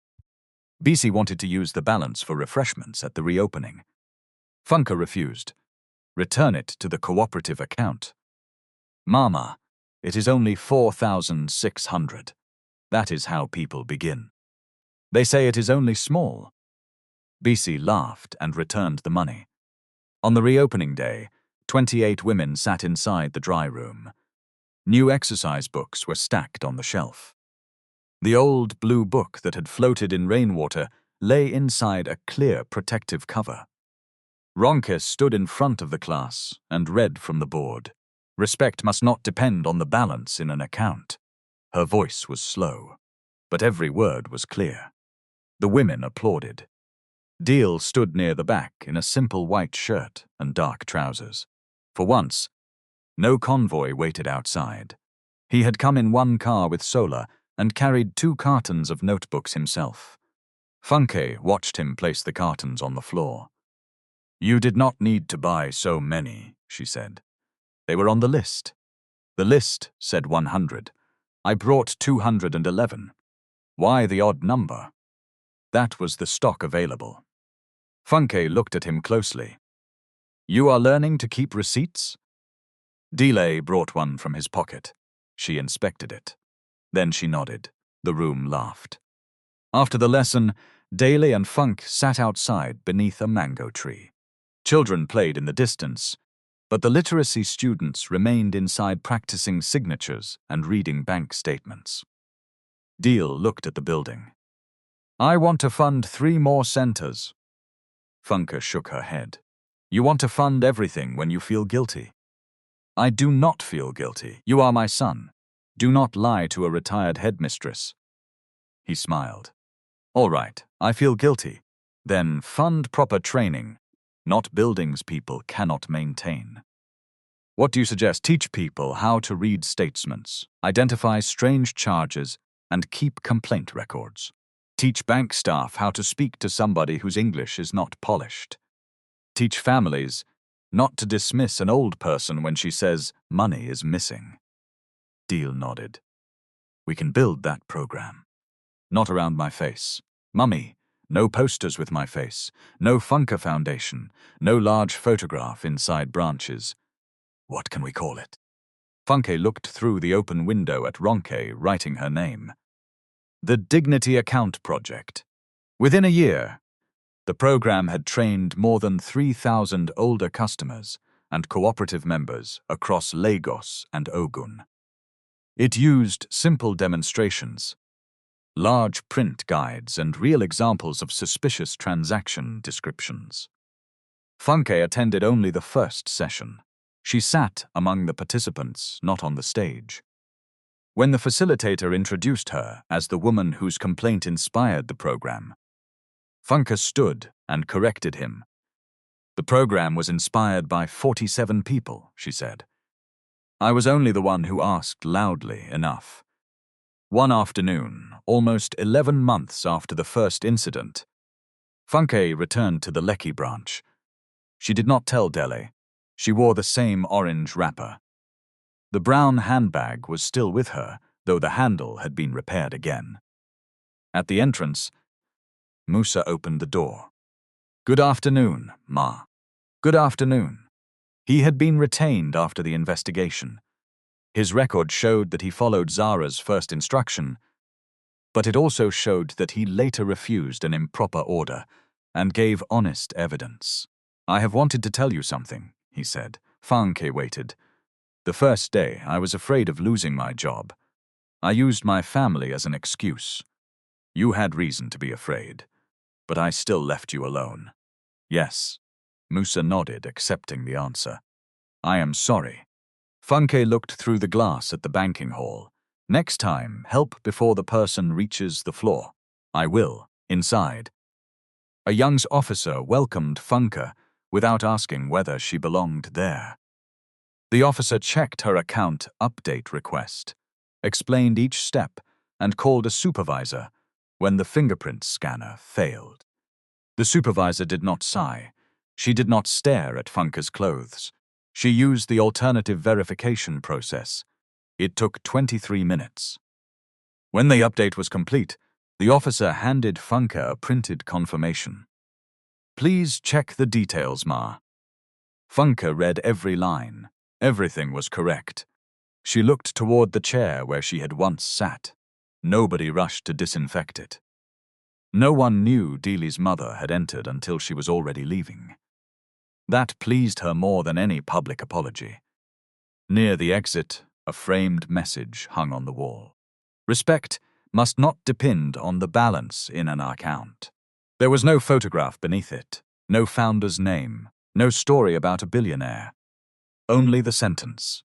BC wanted to use the balance for refreshments at the reopening. Funke refused. "Return it to the cooperative account." "Mama, it is only 4,600. That is how people begin. They say it is only small." BC laughed and returned the money. On the reopening day, 28 women sat inside the dry room. New exercise books were stacked on the shelf. The old blue book that had floated in rainwater lay inside a clear protective cover. Ronke stood in front of the class and read from the board. "Respect must not depend on the balance in an account." Her voice was slow, but every word was clear. The women applauded. Deal stood near the back in a simple white shirt and dark trousers. For once, no convoy waited outside. He had come in 1 car with Sola and carried 2 cartons of notebooks himself. Funke watched him place the cartons on the floor. "You did not need to buy so many," she said. "They were on the list." "The list said 100. I brought 211. Why the odd number?" "That was the stock available." Funke looked at him closely. "You are learning to keep receipts?" Delay brought one from his pocket. She inspected it. Then she nodded. The room laughed. After the lesson, Daly and Funk sat outside beneath a mango tree. Children played in the distance, but the literacy students remained inside practicing signatures and reading bank statements. Deal looked at the building. "I want to fund 3 more centers." Funke shook her head. "You want to fund everything when you feel guilty." "I do not feel guilty. You are my son. Do not lie to a retired headmistress." He smiled. "All right, I feel guilty. Then fund proper training, not buildings people cannot maintain." "What do you suggest?" "Teach people how to read statements, identify strange charges, and keep complaint records. Teach bank staff how to speak to somebody whose English is not polished. Teach families not to dismiss an old person when she says money is missing." Deal nodded. "We can build that program. Not around my face. Mummy, no posters with my face, no Funke Foundation, no large photograph inside branches. What can we call it?" Funke looked through the open window at Ronke writing her name. "The Dignity Account Project." Within a year, the program had trained more than 3,000 older customers and cooperative members across Lagos and Ogun. It used simple demonstrations, large print guides, and real examples of suspicious transaction descriptions. Funke attended only the first session. She sat among the participants, not on the stage. When the facilitator introduced her as the woman whose complaint inspired the program, Funke stood and corrected him. "The program was inspired by 47 people," she said. "I was only the one who asked loudly enough." One afternoon, almost 11 months after the first incident, Funke returned to the Lekki branch. She did not tell Dele. She wore the same orange wrapper. The brown handbag was still with her, though the handle had been repaired again. At the entrance, Musa opened the door. "Good afternoon, Ma." "Good afternoon." He had been retained after the investigation. His record showed that he followed Zara's first instruction, but it also showed that he later refused an improper order and gave honest evidence. "I have wanted to tell you something," he said. Funke waited. "The first day, I was afraid of losing my job. I used my family as an excuse. You had reason to be afraid, but I still left you alone." "Yes." Musa nodded, accepting the answer. "I am sorry." Funke looked through the glass at the banking hall. "Next time, help before the person reaches the floor." "I will." Inside, a young officer welcomed Funke without asking whether she belonged there. The officer checked her account update request, explained each step, and called a supervisor when the fingerprint scanner failed. The supervisor did not sigh. She did not stare at Funke's clothes. She used the alternative verification process. It took 23 minutes. When the update was complete, the officer handed Funke a printed confirmation. "Please check the details, Ma." Funke read every line. Everything was correct. She looked toward the chair where she had once sat. Nobody rushed to disinfect it. No one knew Dealey's mother had entered until she was already leaving. That pleased her more than any public apology. Near the exit, a framed message hung on the wall. "Respect must not depend on the balance in an account." There was no photograph beneath it, no founder's name, no story about a billionaire. Only the sentence.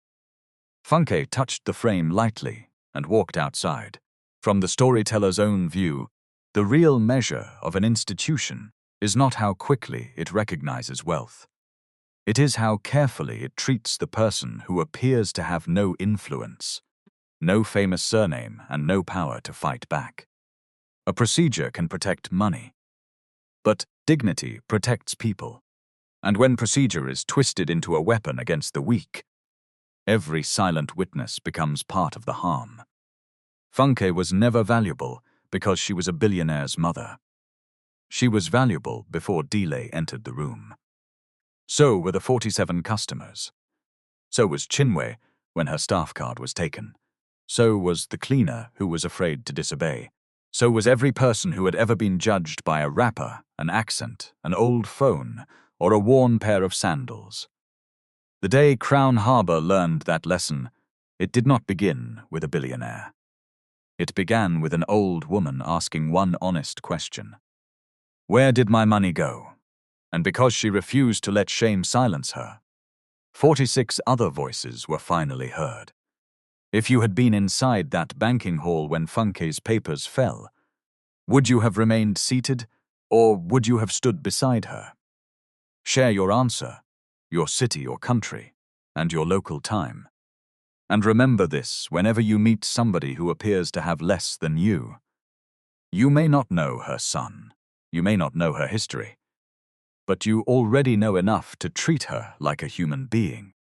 Funke touched the frame lightly and walked outside. From the storyteller's own view, the real measure of an institution is not how quickly it recognizes wealth. It is how carefully it treats the person who appears to have no influence, no famous surname, and no power to fight back. A procedure can protect money, but dignity protects people. And when procedure is twisted into a weapon against the weak, every silent witness becomes part of the harm. Funke was never valuable because she was a billionaire's mother. She was valuable before Delay entered the room. So were the 47 customers. So was Chinwe when her staff card was taken. So was the cleaner who was afraid to disobey. So was every person who had ever been judged by a wrapper, an accent, an old phone, or a worn pair of sandals. The day Crown Harbour learned that lesson, it did not begin with a billionaire. It began with an old woman asking one honest question. Where did my money go? And because she refused to let shame silence her, 46 other voices were finally heard. If you had been inside that banking hall when Funke's papers fell, would you have remained seated, or would you have stood beside her? Share your answer, your city or country, and your local time. And remember this whenever you meet somebody who appears to have less than you. You may not know her son, you may not know her history, but you already know enough to treat her like a human being.